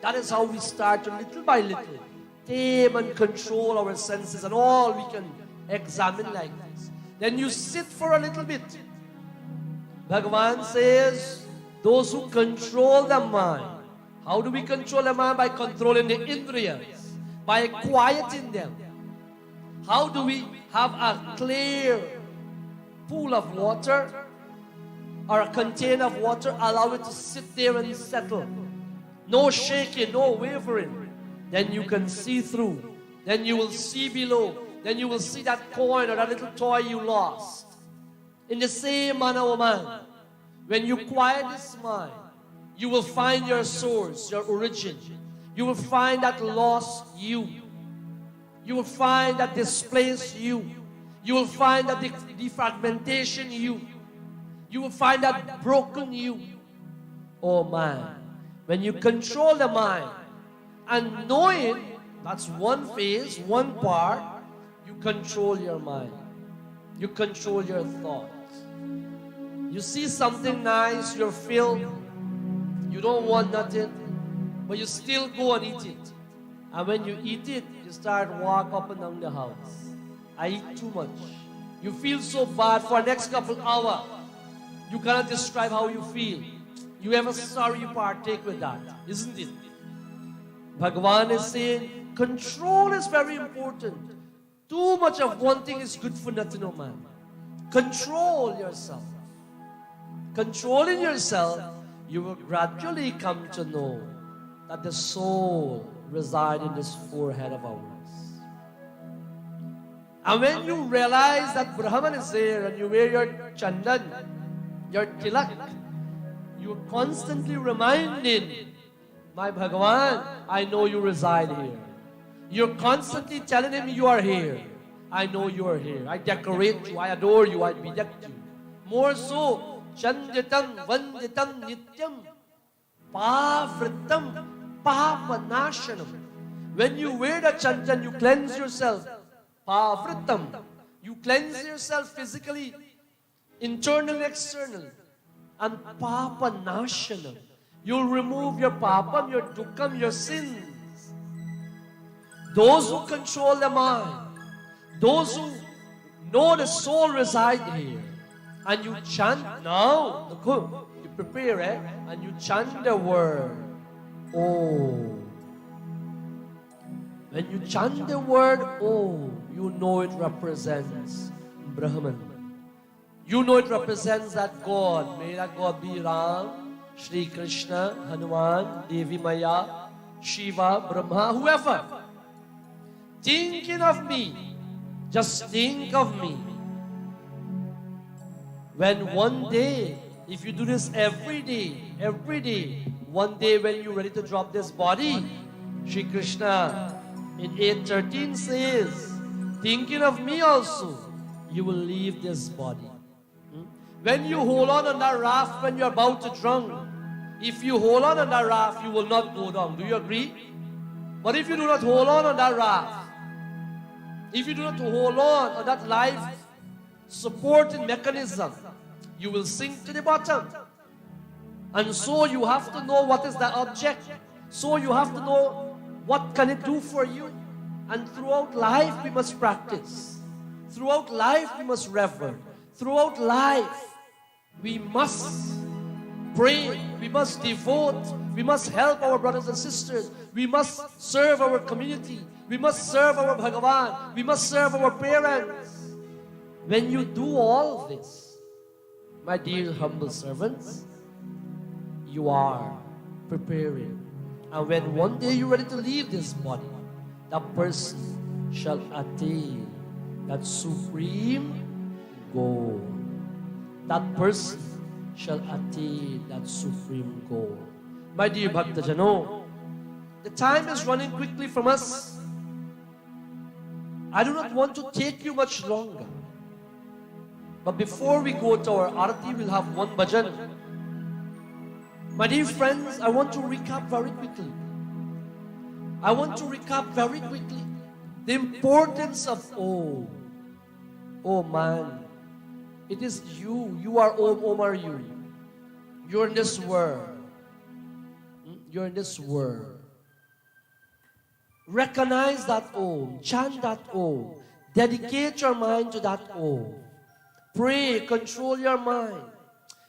That is how we start to little by little tame and control our senses and all we can examine like this. Then you sit for a little bit. Bhagavan says, those who control the mind. How do we control the mind? By controlling the indriyas, by quieting them. How do we have a clear pool of water or a container of water, allow it to sit there and settle? No shaking, no wavering. Then you can see through. Then you will see below. Then you will see that coin or that little toy you lost. In the same manner, O man, when you quiet this mind, you will find your source, your origin. You will find that lost you. You will find that displaced you. You will find that defragmentation you. You will find that broken you. Oh man, when you control the mind and know it, that's one phase, one part, you control your mind. You control your thoughts. You see something nice, you're filled, you don't want nothing, but you still go and eat it. And when you eat it, you start walk up and down the house. I eat too much. You feel so bad for the next couple hours. You cannot describe how you feel. You ever sorry you partake with that, isn't it? Bhagavan is saying, control is very important. Too much of one thing is good for nothing, oh man. Control yourself. Controlling yourself, you will gradually come to know that the soul resides in this forehead of ours. And when you realize that Brahman is there and you wear your chandan, your tilak, you are constantly reminding, my Bhagavan, I know you reside here. You're constantly telling him you are here. I know you are here. I decorate you, I adore you, I bedeck you. More so, chanditam vanditam nityam pavritam pavanashanam. When you wear the chandan, you cleanse yourself. Pavritam. You cleanse yourself physically, internally, externally. And papanashanam. You'll remove your papam, your dukkam, your sins. Those who control the mind, those who know the soul resides here, and you chant now, you prepare it, and you chant the word, oh. When you chant the word, oh, you know it represents Brahman. You know it represents that God. May that God be Ram, Shri Krishna, Hanuman, Devi Maya, Shiva, Brahma, whoever. Thinking of me, just think of me. When one day, if you do this every day, one day when you're ready to drop this body, Shri Krishna in 8:13 says, thinking of me also, you will leave this body. When you hold on that raft when you're about to drown, if you hold on that raft, you will not go down. Do you agree? But if you do not hold on that raft, if you do not hold on that life supporting mechanism, you will sink to the bottom. And so you have to know what is the object. So you have to know what can it do for you. And throughout life we must practice. Throughout life we must reverence. Throughout life we must pray. We must devote. We must help our brothers and sisters. We must serve our community. We must serve our Bhagavan. We must serve our parents. When you do all this, my dear humble servants, you are preparing. And when one day you're ready to leave this body, that person shall attain that supreme goal. That person shall attain that supreme goal. My dear Bhaktajano, the time is running quickly from us. I do not want to take you much longer. But before we go to our arati, we'll have one bhajan. My dear friends, I want to recap very quickly. I want to recap very quickly the importance of Om. Oh man, it is you. You are Om. Om are you. You're in this world. You're in this world. Recognize that Om. Chant that Om. Dedicate your mind to that Om. Pray. Control your mind.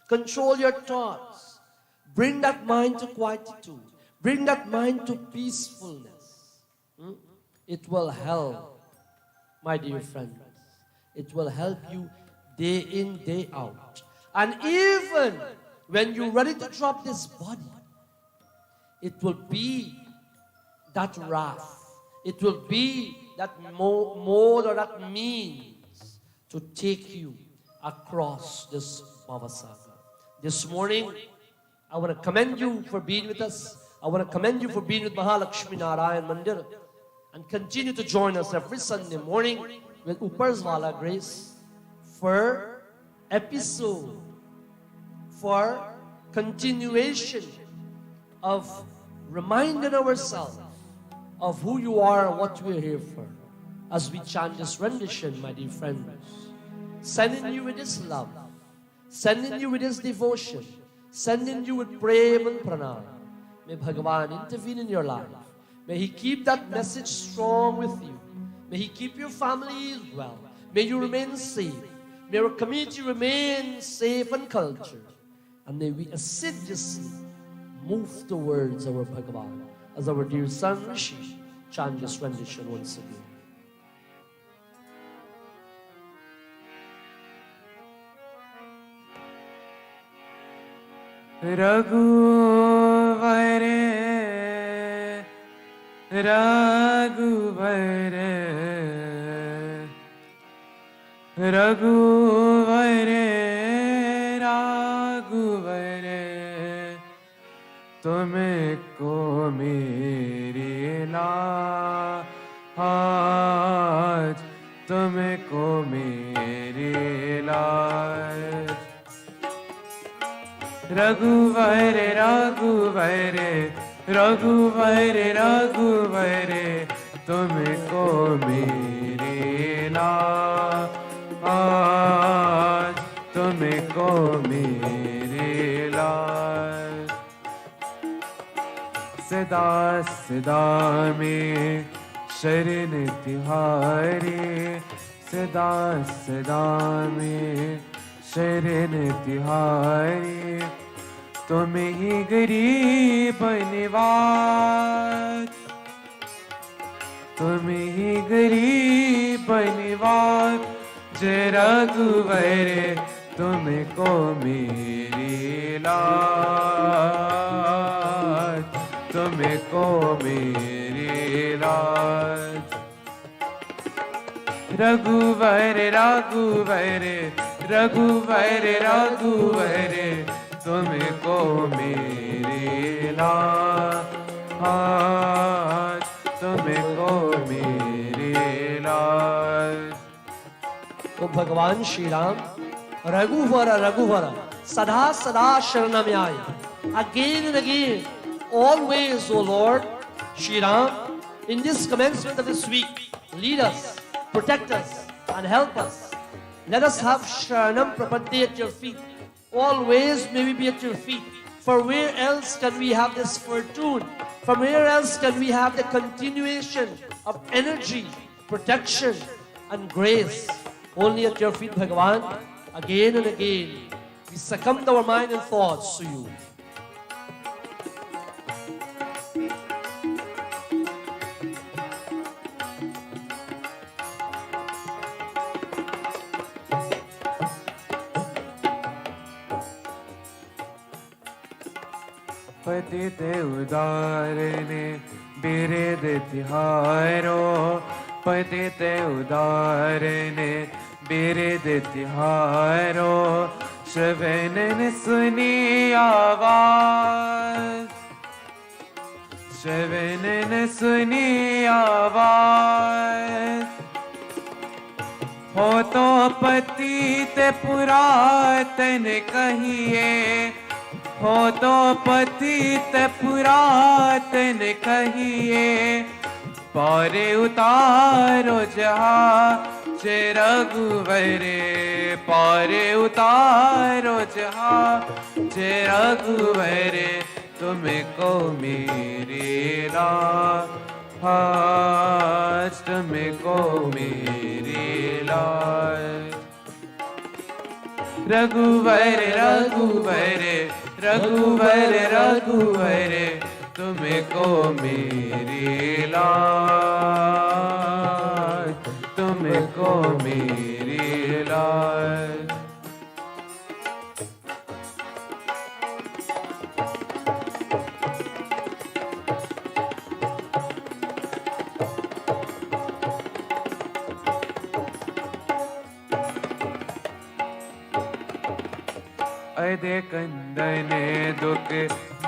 Control your thoughts. Bring that mind to quietude. Bring that mind to peacefulness. It will help, my dear friends. It will help you day in, day out. And even when you're ready to drop this body, it will be that raft. It will be that mode or that means to take you across this Bhavasaga. This morning, I want to commend you for being with us. I want to commend you for being with Mahalakshmi Narayan Mandir. And continue to join us every Sunday morning with Uparsvala Grace for episode, for continuation of reminding ourselves of who you are and what we're here for. As we chant this rendition, my dear friends, sending you with this love, sending you with this devotion, sending you with prem and pranam. May Bhagavan intervene in your life. May He keep that message strong with you. May He keep your families well. May you remain safe. May our community remain safe and cultured. And may we assiduously move towards our Bhagavan as our dear son Rishi chant this rendition once again. Raghuvare, Raghuvare, Raghuvare, Raghuvare, तुमको मेरी लाज, तुमको मेरी लाज। रघुवर रघुवर रघुवर रघुवर तुमको मेरी लाज, तुमको मेरी लाज। सदा सदा में शरण तिहारी, सदा सदा में शरण तिहारी। तुम ही गरीब निवाज, तुम ही गरीब निवाज। जय रघुवर तुमको मेरी लाज, तुमको मेरी लाज। रघुवर रघुवर रघुवर रघुवर तुमको मेरी लाज, तुमको मेरी लाज। O Bhagavan Shri Ram, Raghuvara Raghuvara, Sada Sada Sharanamyaya. Again and again, always, O Lord, Shri Ram, in this commencement of this week, lead us, protect us, and help us. Let us have Sharanam Prapadde at your feet. Always may we be at your feet. For where else can we have this fortune? From where else can we have the continuation of energy, protection, and grace? Only at your feet, Bhagavan. Again and again, we succumb our mind and thoughts to you. पतित उदारने बिरद तिहारो, पतित उदारने बिरद तिहारो। श्रवणन सुनी आवाज, श्रवणन सुनी आवाज। हो तो पतित पुरातन कहिए, हो तो पतित पुरातन कहिए। पारे उतारो जहाँ जय रघुवर, पारे उतारो जहाँ जय रघुवर। तुमको मेरी लाज, तुमको मेरी लाज। रघुवर रघुवर रघुवर रघुवर तुमको मेरी लाज, तुमको मेरी लाज। अदे कंदन दुख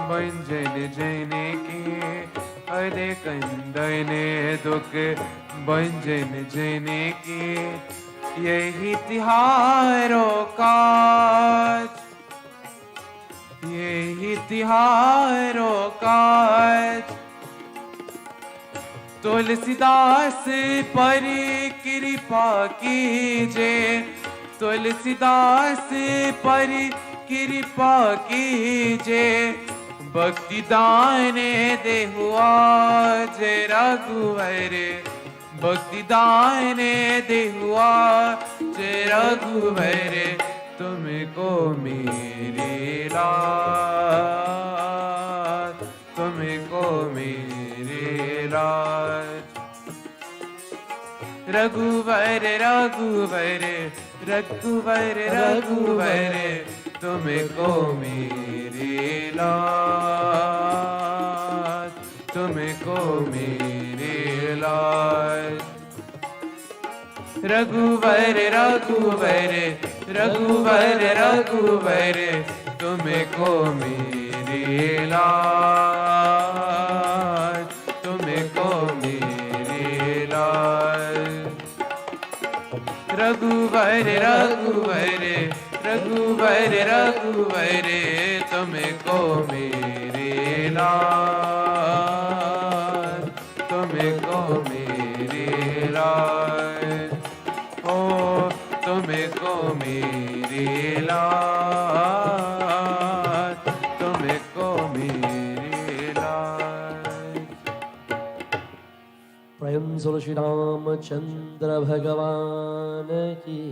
भंजन जन की, अदे कंदन दुख भंजन जन की। यही तिहारों काज, यही तिहारों काज। तुलसीदास पर कृपा कीजे, तुलसीदास पर कृपा कीजे। भक्ति दाने दे हुआ जय रघुवर, भक्ति दाने दे हुआ रघुवर तुमको मेरी लाज, तुमको मेरी लाज। रघुवर रघुवर रघुवर रघुवर तुमको मेरी लाज, तुमको मेरी लाज। रघुवर रघुवर रघुवर रघुवर तुमको मेरी लाज, तुमको मेरी लाज। रघुवर रघुवर रघुवर रघुवर तुमको मेरी लाज, तुमको मेरी लाज। ओ तुमको मेरी लाज, तुमको मेरी लाज। प्रेम सुर श्री रामचंद्र भगवान की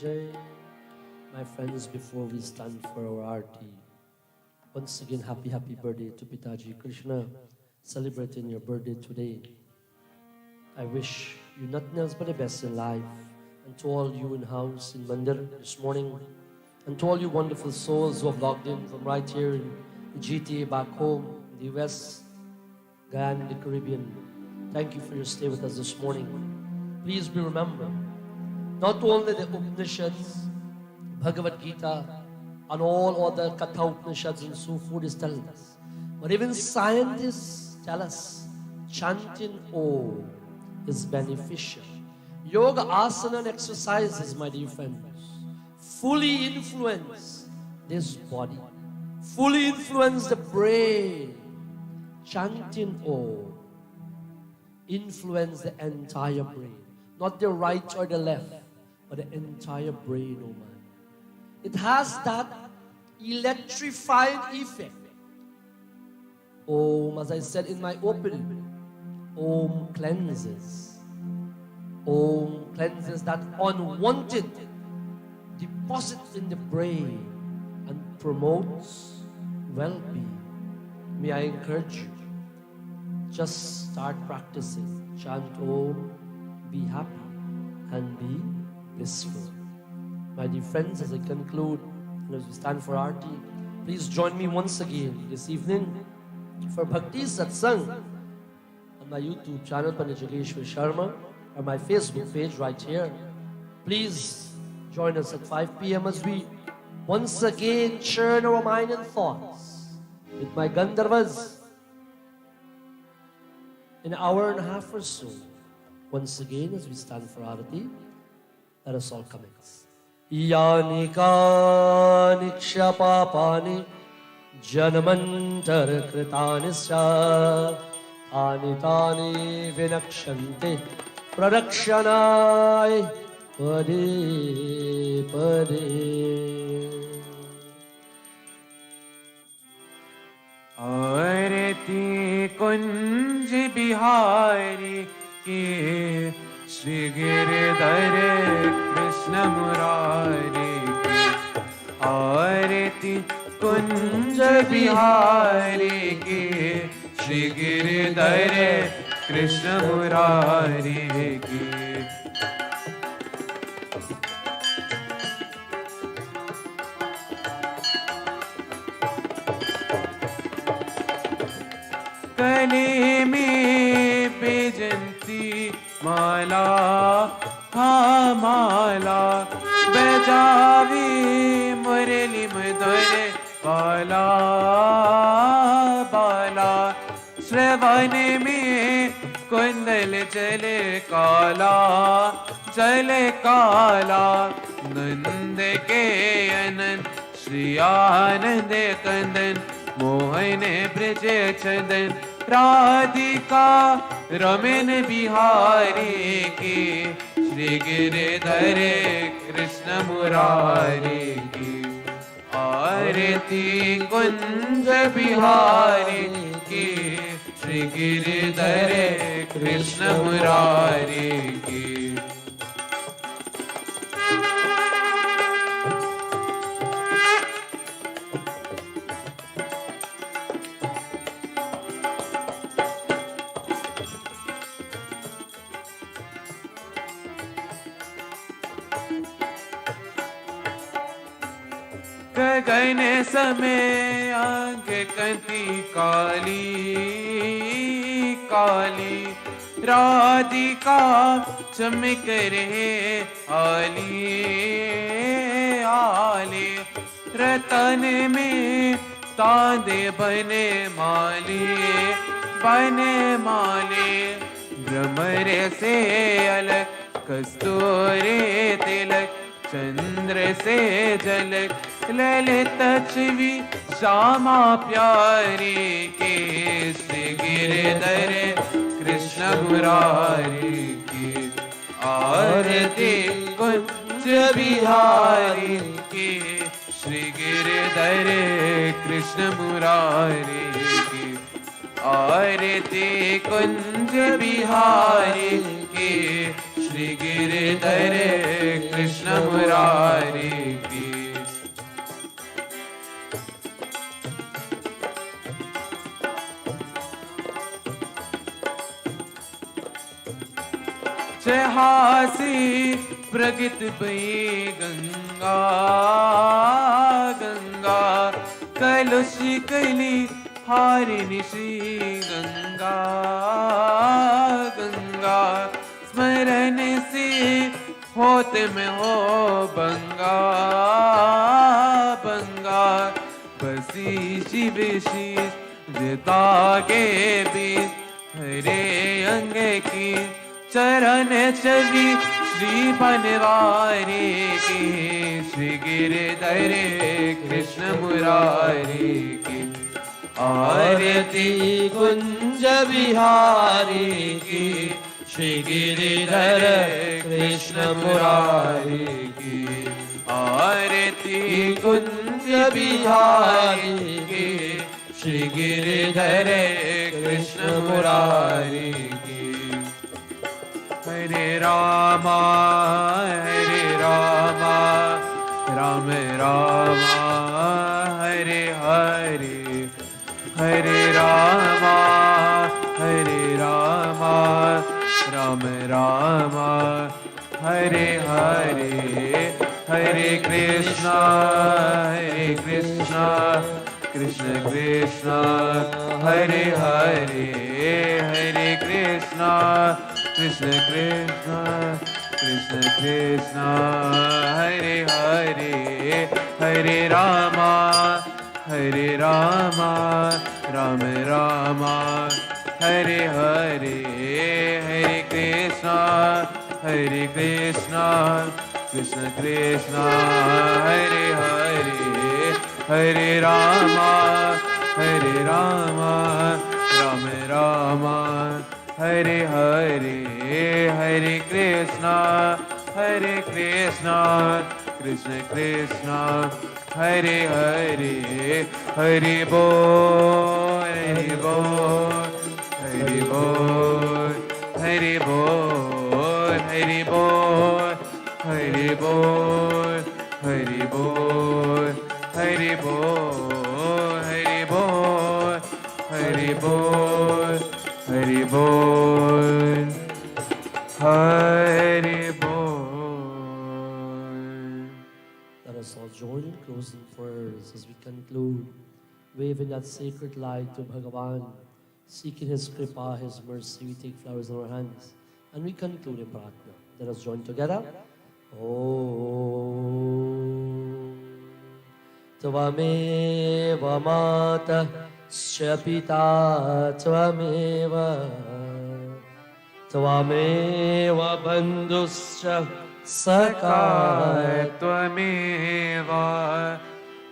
जय. My friends, before we stand for our arti, once again happy birthday to Pitaji Krishna, celebrating your birthday today. I wish you nothing else but the best in life, and to all you in house in Mandir this morning, and to all you wonderful souls who have logged in from right here in the GTA back home, in the US, Guyana, the Caribbean. Thank you for your stay with us this morning. Please be remembered, not only the Upanishads, Bhagavad Gita, and all other Katha Upanishads and so forth is telling us, but even scientists tell us chanting Om is beneficial. Yoga, asana and exercises, my dear friends, fully influence this body, fully influence the brain. Chanting Om influence the entire brain, not the right or the left, but the entire brain, oh man. It has that electrifying effect. Om, as I said in my opening, Om cleanses. Om cleanses that unwanted deposit in the brain and promotes well-being. May I encourage you, just start practicing. Chant Om, be happy and be blissful. My dear friends, as I conclude and as we stand for Aarti, please join me once again this evening for Bhakti Satsang on my YouTube channel, Pandit Jageshwar Sharma, or my Facebook page right here. Please join us at 5 p.m. as we once again churn our mind and thoughts with my Gandharvas in an hour and a half or so. Once again, as we stand for Aarti, let us all commence. Yani kani kshapapani janmantar kritanisya ani tani vinakshante pradakshanai pade pade. आरती कुंज बिहारी की श्री गिरधर कृष्ण मुरारी की। आरती कुंज बिहारी की श्री गिरधर कृष्ण मुरारी की। गले में बेजंती माला, हाँ माला बजावी मुरली मधुर बाला बाला। श्रवण में कुंडल जल काला जल काला। नंद के अनंत श्री आनंद कंदन मोहन ब्रज चंदन राधिका रमन बिहारी की श्री गिरधर कृष्ण मुरारी की। आरती कुंज बिहारी की श्री गिरधर कृष्ण मुरारी की। गगन समय आग कंती काली काली राधिका चमक रहे आली आली रतन में तांदे बने माले भ्रमर से अलग कस्तूरे तिलक चंद्र से झलक ललित छवि श्यामा प्यारी के श्री गिरधर कृष्ण मुरारी की आरती कुंज बिहारी की श्री गिरधर कृष्ण मुरारी की आरती कुंज बिहारी की श्री गिरधर कृष्ण मुरारी की चहासी प्रगट भई गंगा गंगा कलुष कली हारिणी श्री गंगा गंगा स्मरण से होत में हो बंगा बंगा बसी शिव शीश जिता के बीच हरे अंग की चरण छवि श्री बनवारी की श्री गिरधर कृष्ण मुरारी की आरती कुंज बिहारी की श्री गिरधर कृष्ण मुरारी की आरती कुंज बिहारी की श्री गिरधर कृष्ण मुरारी की हरे रामा राम रामा हरे हरे हरे रामा राम रामा हरे हरे हरे कृष्णा कृष्ण कृष्ण हरे हरे हरे कृष्णा कृष्ण कृष्ण कृष्ण कृष्ण हरे हरे हरे रामा राम रामा हरे हरे हरे कृष्णा कृष्ण कृष्ण हरे हरे हरे रामा राम रामा हरे हरे हरे कृष्णा कृष्ण कृष्ण हरे हरे हरि बोल हरि बोल हरि बोल हरि बोल हरि बोल हरि बोल हरि बोल हरि बोल हरि बोल हरि बोल हरि बोल हरि बोल. Let us all join in closing prayers as we conclude, waving that sacred light to Bhagavan, seeking His kripa, His mercy. We take flowers in our hands and we conclude in Pratna. Let us join together. Om Tvameva Mata Shapita Tvameva Tvameva Bandhuscha Saka त्वमेव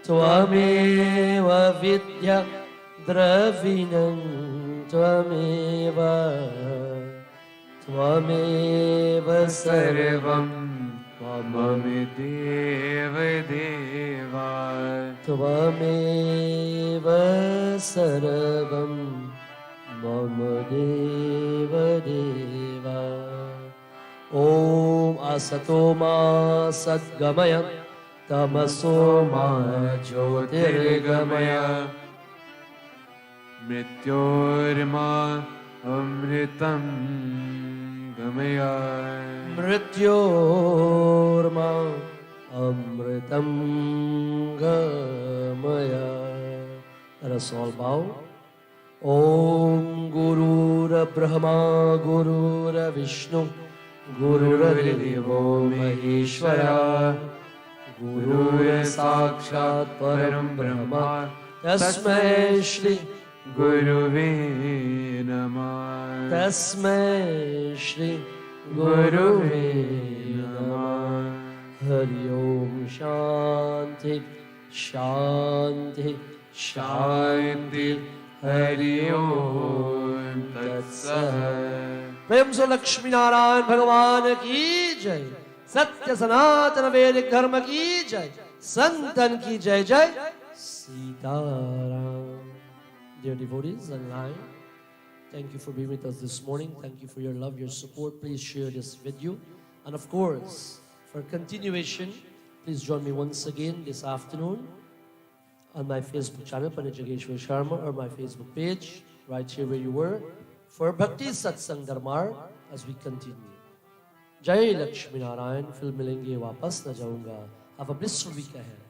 Tvameva Vidya Dravinam Tvameva Tvameva Sarvam मम देव देवा Tvameva Sarvam Mama Deva Deva Om Asatoma Satgamaya Tamasoma Jyotirgamaya मृत्योर्मा अमृतं गमय Mrityorma amritam gamaya. Let us all bow. Om Gurur Brahma Gurur Vishnu Gurur Devo Maheshwara Gurur Sakshat Param Brahma Tasmai Shri Guruve Namah. Tasmai Shri Guruve Namah. Hari Om Shanti Shanti Shanti Hari Om Tat Sat. प्रेम से लक्ष्मी नारायण भगवान की जय, सत्य सनातन वैदिक धर्म की जय, संतन की जय जय Sitaram. Dear devotees online, thank you for being with us this morning. Thank you for your love, your support. Please share this video. And of course, for continuation, please join me once again this afternoon on my Facebook channel, Pandit Jageshwar Sharma, or my Facebook page, right here where you were, for Bhakti Satsang Dharmar as we continue. Jai Lakshmi Narayan, फिर मिलेंगे वापस न जाऊंगा. Have a blissful week ahead.